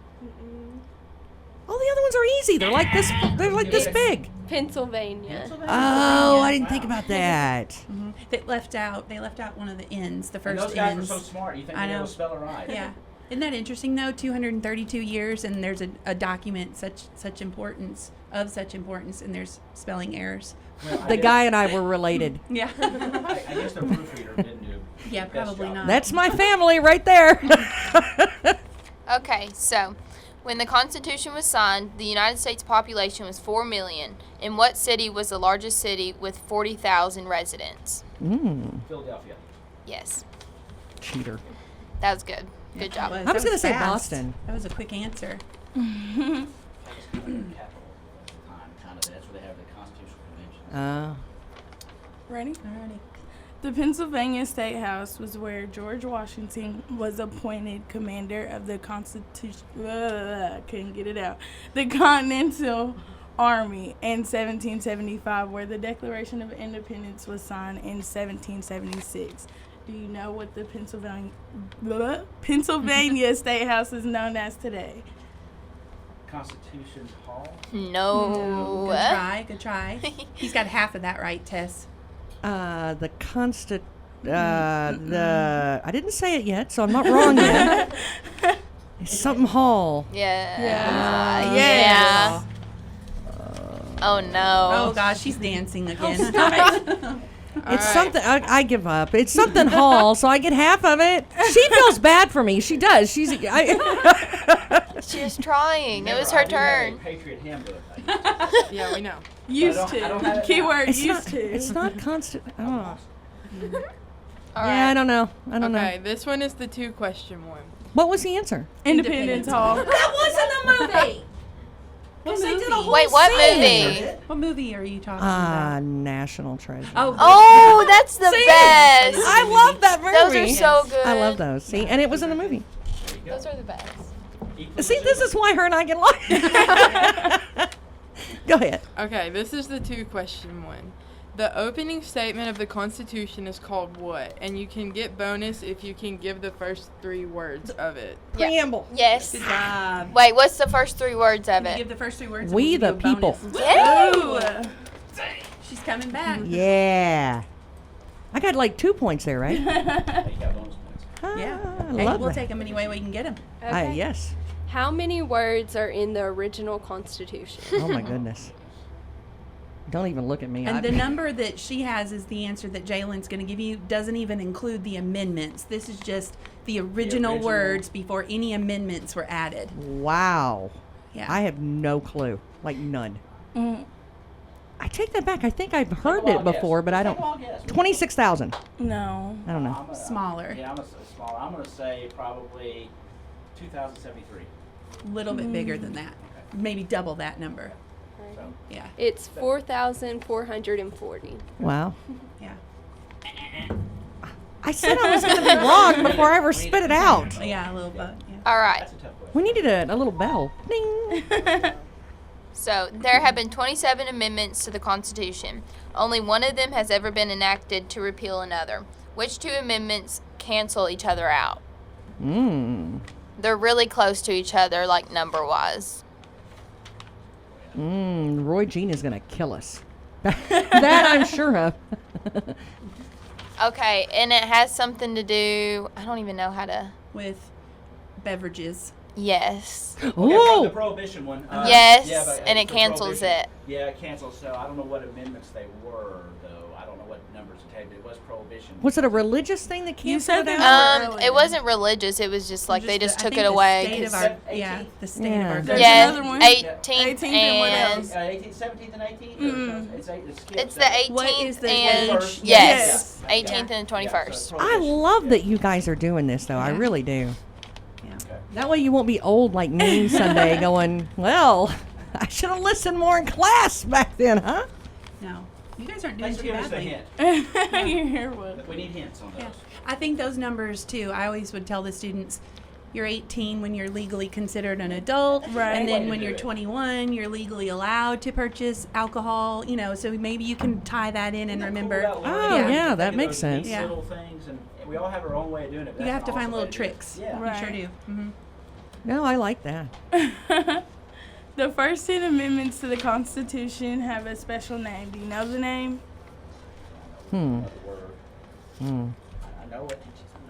All the other ones are easy. They're like this. They're like this big. Pennsylvania. Oh, I didn't think about that. Mm-hmm. They left out one of the N's, the And first those guys N's. were so smart. You think I they know. would spell it right? Yeah. Isn't that interesting though? 232 years, and there's a document such importance, and there's spelling errors. Well, The guy and I were related. Yeah. I guess the proofreader didn't do. Yeah, the best probably job. not. That's my family right there. Okay, so When the Constitution was signed, the United States population was 4 million. In what city was the largest city with 40,000 residents? Philadelphia. Yes. Cheater. That was good. Good job. I was going to say fast. Boston. That was a quick answer. That's where they have the Constitutional Convention. Ready? Alrighty. The Pennsylvania State House was where George Washington was appointed commander of the couldn't get it out. The Continental Army in 1775, where the Declaration of Independence was signed in 1776. Do you know what the Pennsylvania State House is known as today? Constitution Hall? No. Good try. He's got half of that right, Tess. I didn't say it yet, so I'm not wrong yet. It's something Hall. Yeah. Yeah. Oh no. Oh gosh, she's dancing again. It's something. I give up. It's something Hall, so I get half of it. She feels bad for me. She does. She was trying. It was her turn. Patriot handbook. Yeah, we know. Used to. Keyword used to. It's not constant. Oh. All Yeah, right. I don't know. I don't know. Okay, this one is the 2-question one. What was the answer? Independence Hall. That wasn't a movie. What movie? Wait, what movie? What movie are you talking about? National Treasure. Oh, that's the best. I love that movie. Those are so good. I love those. See, and it was in a movie. Those are the best. See, this is why her and I get along. Go ahead. Okay, this is the 2-question one. The opening statement of the Constitution is called what? And you can get bonus if you can give the first 3 words of it. Preamble. Yes. Good job. Wait, what's the first 3 words of Can you it? give the first 3 words. We and we'll the give you a people. bonus. Yeah. Ooh. She's coming back. Yeah. I got like 2 points there, right? Yeah. I Hey, love we'll that. take them any way we can get them. Okay. Yes. How many words are in the original Constitution? Oh my goodness. Don't even look at me. And the number that she has is the answer that Jalen's going to give you. Doesn't even include the amendments. This is just the original words before any amendments were added. Wow. Yeah. I have no clue. Like none. I take that back. I think I've heard it before, but I don't. 26,000. No. I don't know. Smaller. Yeah, I'm going to say smaller. I'm going to say probably 2,073. A little bit bigger than that. Maybe double that number. So, yeah. It's 4,440. Wow. Yeah. I said I was going to be wrong before I ever spit it out. Yeah, a little bit. Yeah. All right. We needed a little bell. Ding. So, there have been 27 amendments to the Constitution. Only one of them has ever been enacted to repeal another. Which 2 amendments cancel each other out? They're really close to each other, like number-wise. Roy Jean is going to kill us. That I'm sure of. Okay, and it has something to do, I don't even know how to... With beverages. Yes. Okay, the Prohibition one. Yes, yeah, but, and it the cancels Prohibition. it. Yeah, it cancels. So I don't know what amendments they were, though. I don't know what numbers it had, but it was Prohibition. Was it a religious thing that canceled it? It wasn't religious. It was just like they just took it away. The state of our There's yeah, another one. 18th and what and... else? 18th, 17th, and 18th? It's the 18th What is the and... age? Yes, Yeah. 18th and 21st. I love that you guys are doing this, though. I really do. That way you won't be old like me Sunday going, well, I should have listened more in class back then, huh? No. You guys aren't doing Thanks for too giving us a badly. hint. You hear what? We need hints on those. Yeah. I think those numbers, too, I always would tell the students, you're 18 when you're legally considered an adult. Right. And then Way when to do you're it. 21, you're legally allowed to purchase alcohol, so maybe you can tie that in and remember. yeah, that makes sense. Yeah. Little things, and we all have our own way of doing it. but You that's have to an find awesome little way to do it. tricks. Yeah. You sure do. Mm-hmm. No, I like that. The first 10 amendments to the Constitution have a special name. Do you know the name? I know it.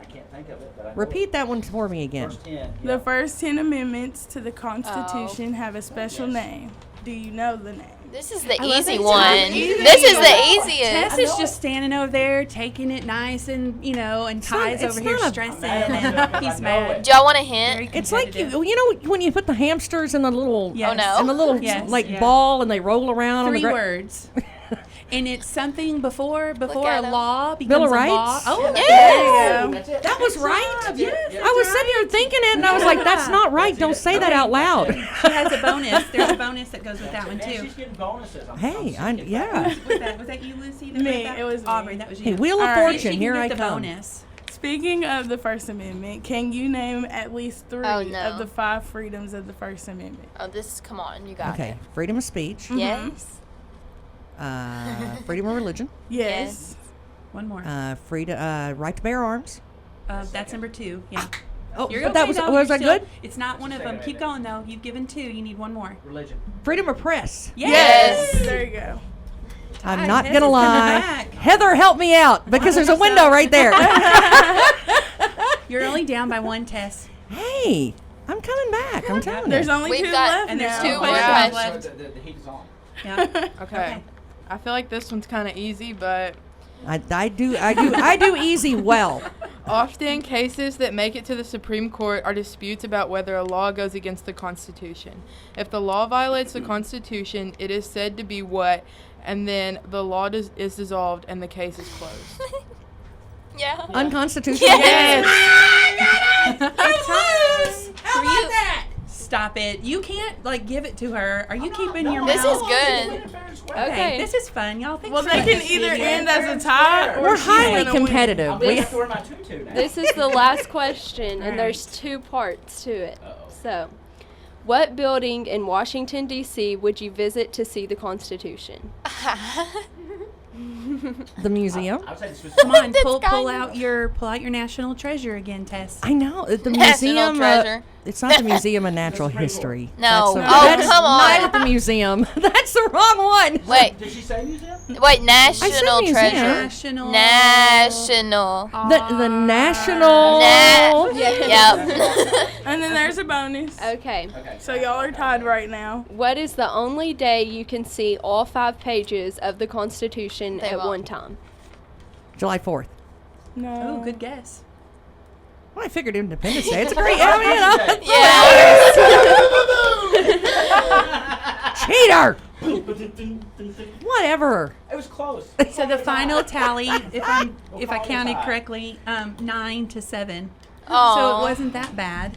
I can't think of it, but I know Repeat that one for me again. First 10. The first 10 amendments to the Constitution have a special name. Do you know the name? This is the I love easy that one. easy. This is the easiest. Tess is just standing over there, taking it nice, and and Ty's over here stressing, and he's mad. Do y'all want a hint? It's like you know when you put the hamsters in the little Yes. Oh, no. in the little Yes. ball and they roll around. on the 3 words. And it's something before a law becomes Bill of a Rights? law. Oh, Yes. there you go. That was right. Yes, I was sitting here thinking it, and I was like, "That's not right. Don't say that out loud." She has a bonus. There's a bonus that goes with that one too. She's getting bonuses. Hey, Was that you, Lucy? that Me, wrote that? it was Aubrey. me. That was you. Hey, Wheel of All right, Fortune, she here can I get the come. bonus. Speaking of the First Amendment, can you name at least 3 Oh, no. of the 5 freedoms of the First Amendment? Oh, come on, you got Okay, it. freedom of speech. Yes. Freedom of religion. Yes. One more. Right to bear arms. That's number 2. Yeah. Oh, You're but okay, that was though. was You're that still- good? It's not one of them. Keep going though. You've given 2. You need one more. Religion. Freedom of press. Yes. There you go. I'm Hi, not Tess gonna is coming lie. back. Heather, help me out because there's a window right there. You're only down by 1, Tess. Hey, I'm coming back. I'm telling There's you. only We've 2 got- left And there's now. 2 more Yeah. left. The heat is on. Yeah. Okay. I feel like this one's kind of easy, but I do easy well. often cases that make it to the Supreme Court are disputes about whether a law goes against the Constitution. If the law violates the Constitution, it is said to be what, and then the law is dissolved and the case is closed. Yeah. Unconstitutional. Yes. How about that? Stop it. You can't give it to her. Are you keeping your This mouth? is good. Okay. This is fun. Y'all think Well, they can either end as a tie or We're she's highly gonna win. competitive. I'm We- going to wear my tutu now. This is the last question, and there's 2 parts to it. So, what building in Washington, D.C. would you visit to see the Constitution? The museum. I would say this was Come on, pull out your national treasure again, Tess. I know the National museum. treasure. It's not the Museum of Natural History. No. That's Oh, that's come on. Not at the museum. That's the wrong one. Wait, Did she say museum? wait, national museum. treasure. National. National. The national. Yep. And then there's a bonus. Okay. So y'all are tied right now. What is the only day you can see all 5 pages of the Constitution They at won't. one time? July 4th. No. Oh, good guess. Well, I figured Independence Day. It's a great. Cheater. Whatever. It was close. So the final tally, if I counted correctly, 9 to 7. So Aw. it wasn't that bad.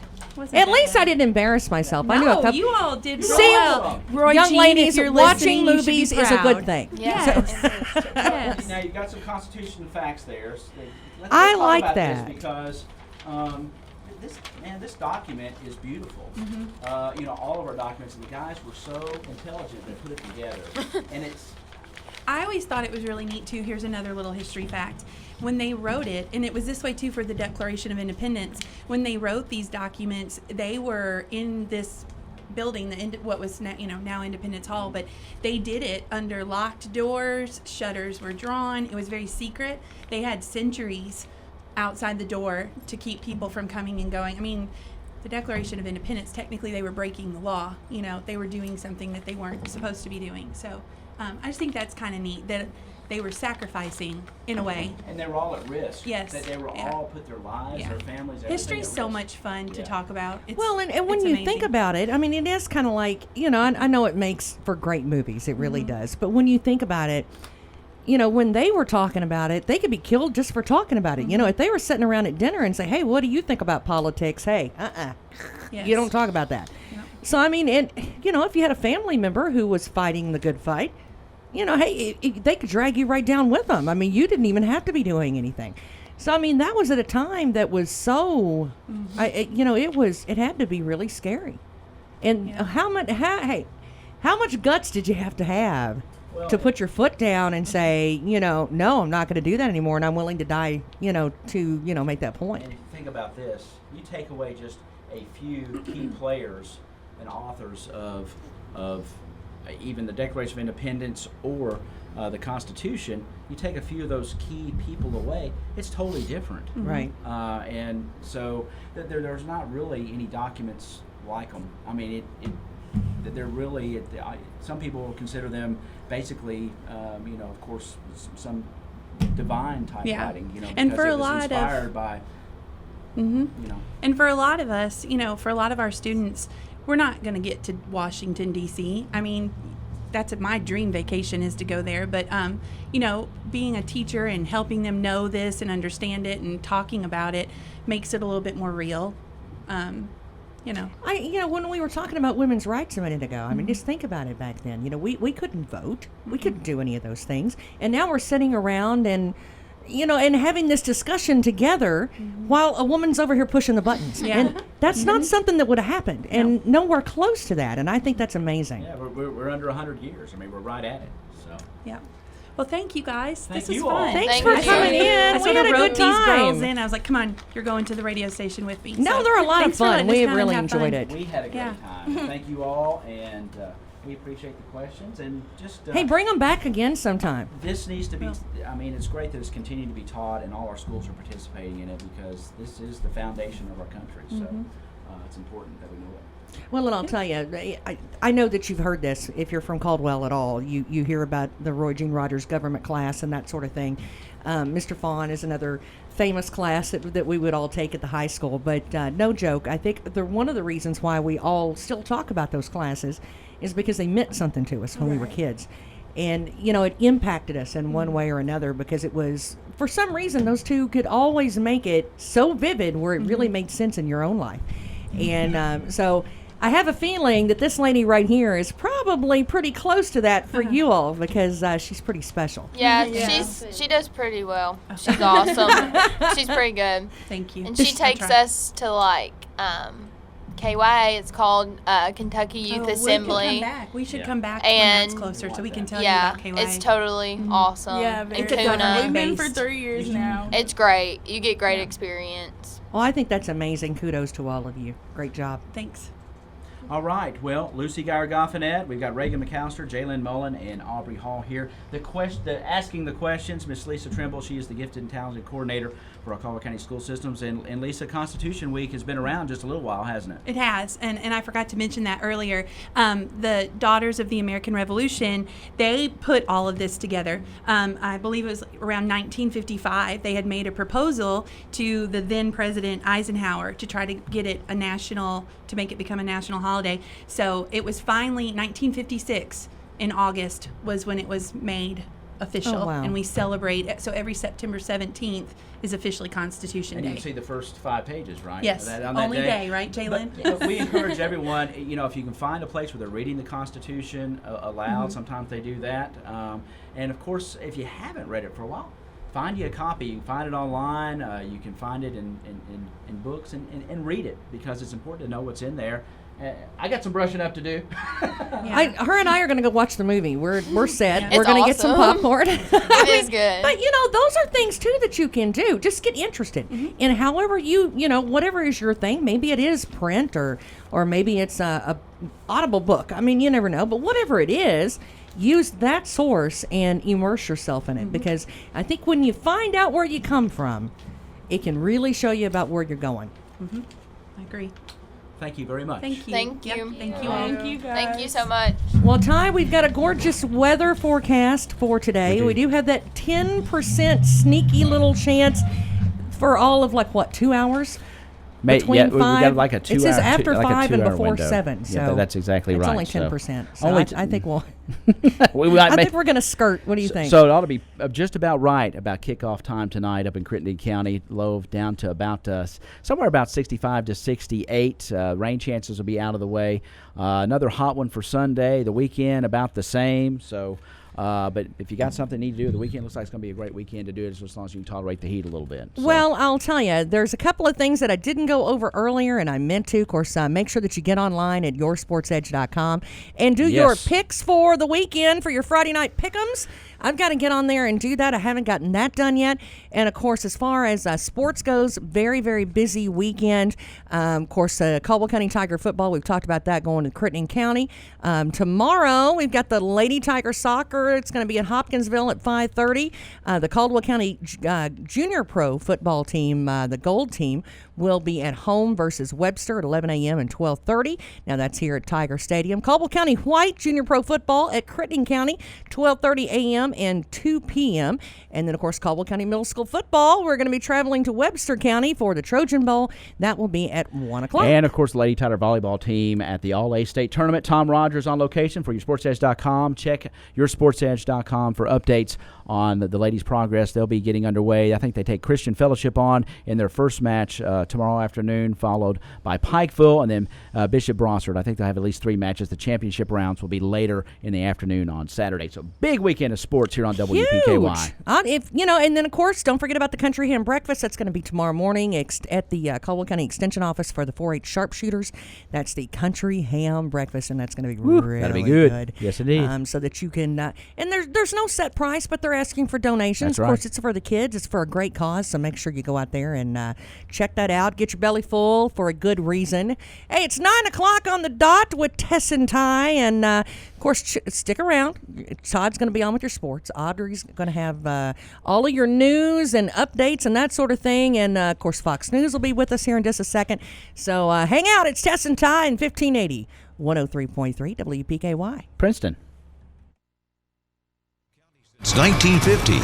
At least I didn't embarrass myself. I knew a No, couple. you all did See, well. Roy young Jean, ladies, if you're watching listening, you should be movies is a proud. good thing. Yes. Yes. Now you've got some Constitution facts there. So let's I talk like about that. this because this document is beautiful. Mm-hmm. All of our documents, and the guys were so intelligent they put it together, and it's. I always thought it was really neat too. Here's another little history fact. When they wrote it, and it was this way too for the Declaration of Independence, when they wrote these documents, they were in this building, what was now Independence Hall, but they did it under locked doors, shutters were drawn, it was very secret. They had sentries outside the door to keep people from coming and going. I mean, the Declaration of Independence, technically they were breaking the law. They were doing something that they weren't supposed to be doing. So I just think that's kind of neat that they were sacrificing in a way. And they were all at risk. Yes. That they were all put their lives, their families, everything History's at so risk. much fun to talk about. It's, Well, and when it's you amazing. think about it, I mean, it is kind of like, I know it makes for great movies. It really does. But when you think about it, when they were talking about it, they could be killed just for talking about it. If they were sitting around at dinner and say, hey, what do you think about politics? Hey, Yes. you don't talk about that. Yep. So, I mean, if you had a family member who was fighting the good fight, hey, they could drag you right down with them. I mean, you didn't even have to be doing anything. So, I mean, that was at a time that was so, it had to be really scary. And how much guts did you have to put your foot down and say, no, I'm not going to do that anymore, and I'm willing to die, to make that point. And if you think about this, you take away just a few key players and authors of even the Declaration of Independence or the Constitution, you take a few of those key people away, it's totally different. Right. And so there's not really any documents like them. I mean, they're really, some people will consider them basically, of course, some divine type writing, and because for it a was lot inspired by, And for a lot of us, for a lot of our students, we're not going to get to Washington, D.C. I mean, that's my dream vacation is to go there. But, being a teacher and helping them know this and understand it and talking about it makes it a little bit more real. When we were talking about women's rights a minute ago, I mean, just think about it back then. We couldn't vote. We couldn't do any of those things. And now we're sitting around and having this discussion together while a woman's over here pushing the buttons. Yeah. And that's not something that would have happened. And nowhere close to that. And I think that's amazing. Yeah, we're under 100 years. I mean, we're right at it. So. Yeah. Well, thank you guys. Thank this was you fun. all. Thanks for coming in. I We sort had of a wrote good these girls time. in. I was like, come on, you're going to the radio station with me. No, So, they're a lot of thanks for fun. letting us We come and really have enjoyed fun. it. We had a great time. Thank you all, and we appreciate the questions. And just Hey, bring them back again sometime. This needs to be, it's great that it's continuing to be taught and all our schools are participating in it because this is the foundation of our country. So it's important that we know it. Well, and I'll tell you, I know that you've heard this. If you're from Caldwell at all, you hear about the Roy Jean Rogers government class and that sort of thing. Mr. Fawn is another famous class that we would all take at the high school. But no joke, I think one of the reasons why we all still talk about those classes is because they meant something to us when we were kids. And, it impacted us in one way or another because it was, for some reason, those two could always make it so vivid where it really made sense in your own life. And so I have a feeling that this lady right here is probably pretty close to that for you all because she's pretty special. Yeah, she does pretty well. She's awesome. She's pretty good. Thank you. And she takes us to KY. It's called Kentucky Youth Assembly. We should come back when that's closer so we can tell you about KY. It's totally awesome. Yeah, and very Kuna. We've been for 3 years now. It's great. You get great experience. Well, I think that's amazing. Kudos to all of you. Great job. Thanks. All right. Well, Lucy Geyer-Goffinet, we've got Reagan McAllister, Jalen Mullen, and Aubrey Hall here. Asking the questions, Miss Lisa Trimble. She is the Gifted and Talented Coordinator for our Caldwell County School Systems. And Lisa, Constitution Week has been around just a little while, hasn't it? It has, and I forgot to mention that earlier. The Daughters of the American Revolution, they put all of this together. I believe it was around 1955. They had made a proposal to the then President Eisenhower to try to get it to make it become a national holiday. So it was finally 1956 in August was when it was made official. Oh, wow. And we celebrate, so every September 17th is officially Constitution Day. And you can see the first 5 pages, right? Yes, on that only day, right, Jalen? But we encourage everyone, if you can find a place where they're reading the Constitution aloud, sometimes they do that. And of course, if you haven't read it for a while, find you a copy. You can find it online. You can find it in books and read it because it's important to know what's in there. I got some brushing up to do. Her and I are going to go watch the movie. We're set. It's We're going to get some awesome. popcorn. It is good. But those are things too that you can do. Just get interested in however whatever is your thing. Maybe it is print or maybe it's a Audible book. I mean, you never know. But whatever it is, use that source and immerse yourself in it because I think when you find out where you come from, it can really show you about where you're going. I agree. Thank you very much. Thank you. Thank you. Yep, thank you. Thank you, guys. Thank you so much. Well, Ty, we've got a gorgeous weather forecast for today. We do have that 10% sneaky little chance for all of 2 hours? Between we 5, got like a 2 hour. It says after 5 and 2-hour before window. 7. So yeah, that's exactly it's right. Only 10%. So only I think we'll. I think we're going to skirt. What do you think? So it ought to be just about right about kickoff time tonight up in Crittenden County. Low down to about somewhere about 65 to 68. Rain chances will be out of the way. Another hot one for Sunday. The weekend about the same. So. But if you got something you need to do, the weekend looks like it's going to be a great weekend to do it as long as you can tolerate the heat a little bit. So. Well, I'll tell you, there's a couple of things that I didn't go over earlier, and I meant to. Of course, make sure that you get online at yoursportsedge.com and do your picks for the weekend for your Friday night pick'ems. I've got to get on there and do that. I haven't gotten that done yet. And, of course, as far as sports goes, very, very busy weekend. Of course, Caldwell County Tiger football, we've talked about that going to Crittenden County. Tomorrow, we've got the Lady Tiger soccer. It's going to be in Hopkinsville at 5:30. The Caldwell County Junior Pro football team, the Gold team, will be at home versus Webster at 11 a.m. and 12:30. Now, that's here at Tiger Stadium. Caldwell County White Junior Pro football at Crittenden County, 12:30 a.m. and 2 p.m. And then, of course, Caldwell County Middle School football. We're going to be traveling to Webster County for the Trojan Bowl. That will be at 1 o'clock. And, of course, the Lady Tiger volleyball team at the All-A State Tournament. Tom Rogers on location for YourSportsEdge.com. Check YourSportsEdge.com for updates on the ladies' progress. They'll be getting underway. I think they take Christian Fellowship on in their first match tomorrow afternoon, followed by Pikeville and then Bishop Brossard. I think they'll have at least 3 matches. The championship rounds will be later in the afternoon on Saturday. So big weekend of sports here on WPKY. And then, of course, don't forget about the Country Ham Breakfast. That's going to be tomorrow morning at the Caldwell County Extension Office for the 4-H Sharpshooters. That's the Country Ham Breakfast, and that's going to be really that'll be good. Yes, indeed. So that you can, and there's no set price, but they're asking for donations. That's right. Of course, it's for the kids. It's for a great cause, so make sure you go out there and check that out. Get your belly full for a good reason. Hey, it's 9 o'clock on the dot with Tess and Ty, and of course, stick around. Todd's going to be on with your sports. Audrey's going to have all of your news and updates and that sort of thing, and of course, Fox News will be with us here in just a second. So hang out. It's Tess and Ty in 1580, 103.3 WPKY. Princeton. It's 1950.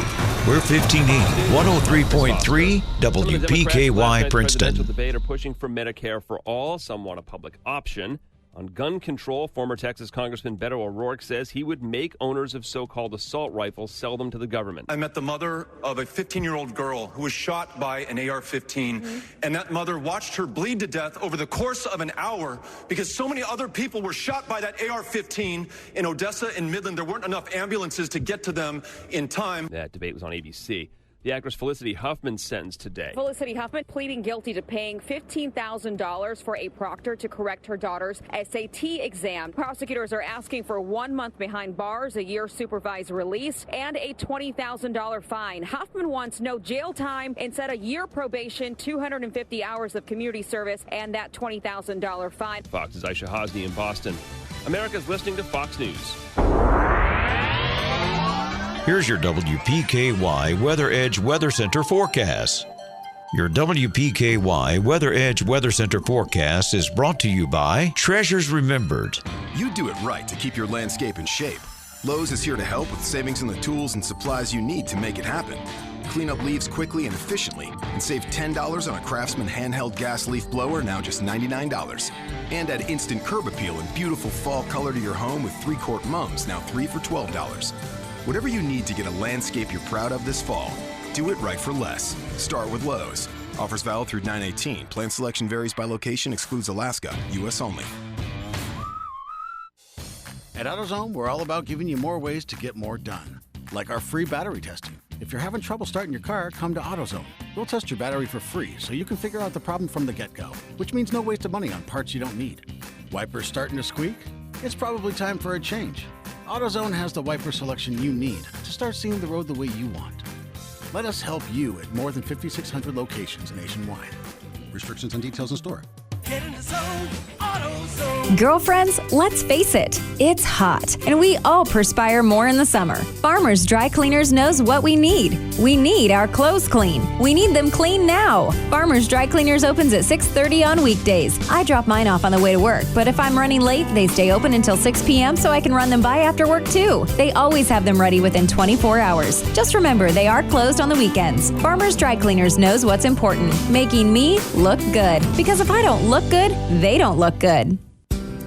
We're 1580, 103.3 WPKY Princeton. Presidential debate are pushing for Medicare for all. Some want a public option. On gun control, former Texas Congressman Beto O'Rourke says he would make owners of so-called assault rifles sell them to the government. I met the mother of a 15-year-old girl who was shot by an AR-15, and that mother watched her bleed to death over the course of an hour because so many other people were shot by that AR-15 in Odessa and Midland. There weren't enough ambulances to get to them in time. That debate was on ABC. The actress Felicity Huffman sentenced today. Felicity Huffman pleading guilty to paying $15,000 for a proctor to correct her daughter's SAT exam. Prosecutors are asking for 1 month behind bars, a year supervised release, and a $20,000 fine. Huffman wants no jail time, instead a year probation, 250 hours of community service, and that $20,000 fine. Fox's Aisha Hosni in Boston. America's listening to Fox News. Here's your WPKY Weather Edge Weather Center forecast. Your WPKY Weather Edge Weather Center forecast is brought to you by Treasures Remembered. You do it right to keep your landscape in shape. Lowe's is here to help with savings on the tools and supplies you need to make it happen. Clean up leaves quickly and efficiently and save $10 on a Craftsman handheld gas leaf blower, now just $99. And add instant curb appeal and beautiful fall color to your home with 3-quart mums, now 3 for $12. Whatever you need to get a landscape you're proud of this fall, do it right for less. Start with Lowe's. Offers valid through 9/18. Plan selection varies by location, excludes Alaska. U.S. only. At AutoZone, we're all about giving you more ways to get more done. Like our free battery testing. If you're having trouble starting your car, come to AutoZone. We'll test your battery for free so you can figure out the problem from the get-go, which means no waste of money on parts you don't need. Wipers starting to squeak? It's probably time for a change. AutoZone has the wiper selection you need to start seeing the road the way you want. Let us help you at more than 5,600 locations nationwide. Restrictions and details in store. Get in the zone, AutoZone. Girlfriends, let's face it, it's hot, and we all perspire more in the summer. Farmers Dry Cleaners knows what we need. We need our clothes clean. We need them clean now. Farmers Dry Cleaners opens at 6:30 on weekdays. I drop mine off on the way to work, but if I'm running late, they stay open until 6 p.m. so I can run them by after work too. They always have them ready within 24 hours. Just remember, they are closed on the weekends. Farmers Dry Cleaners knows what's important, making me look good. Because if I don't look good, they don't look good.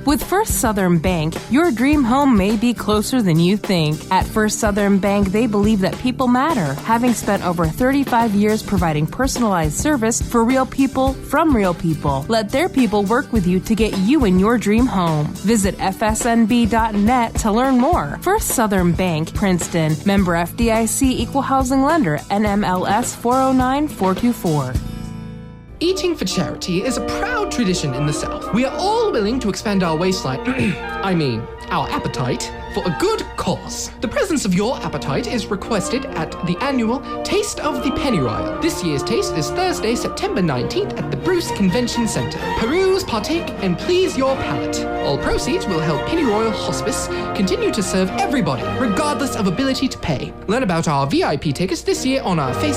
With First Southern Bank, your dream home may be closer than you think. At First Southern Bank, they believe that people matter, having spent over 35 years providing personalized service for real people from real people. Let their people work with you to get you in your dream home. Visit fsnb.net to learn more. First Southern Bank, Princeton. Member FDIC, Equal Housing Lender, NMLS 409424. Eating for charity is a proud tradition in the South. We are all willing to expand our waistline, our appetite, for a good cause. The presence of your appetite is requested at the annual Taste of the Pennyroyal. This year's taste is Thursday, September 19th at the Bruce Convention Center. Peruse, partake, and please your palate. All proceeds will help Pennyroyal Hospice continue to serve everybody, regardless of ability to pay. Learn about our VIP tickets this year on our Facebook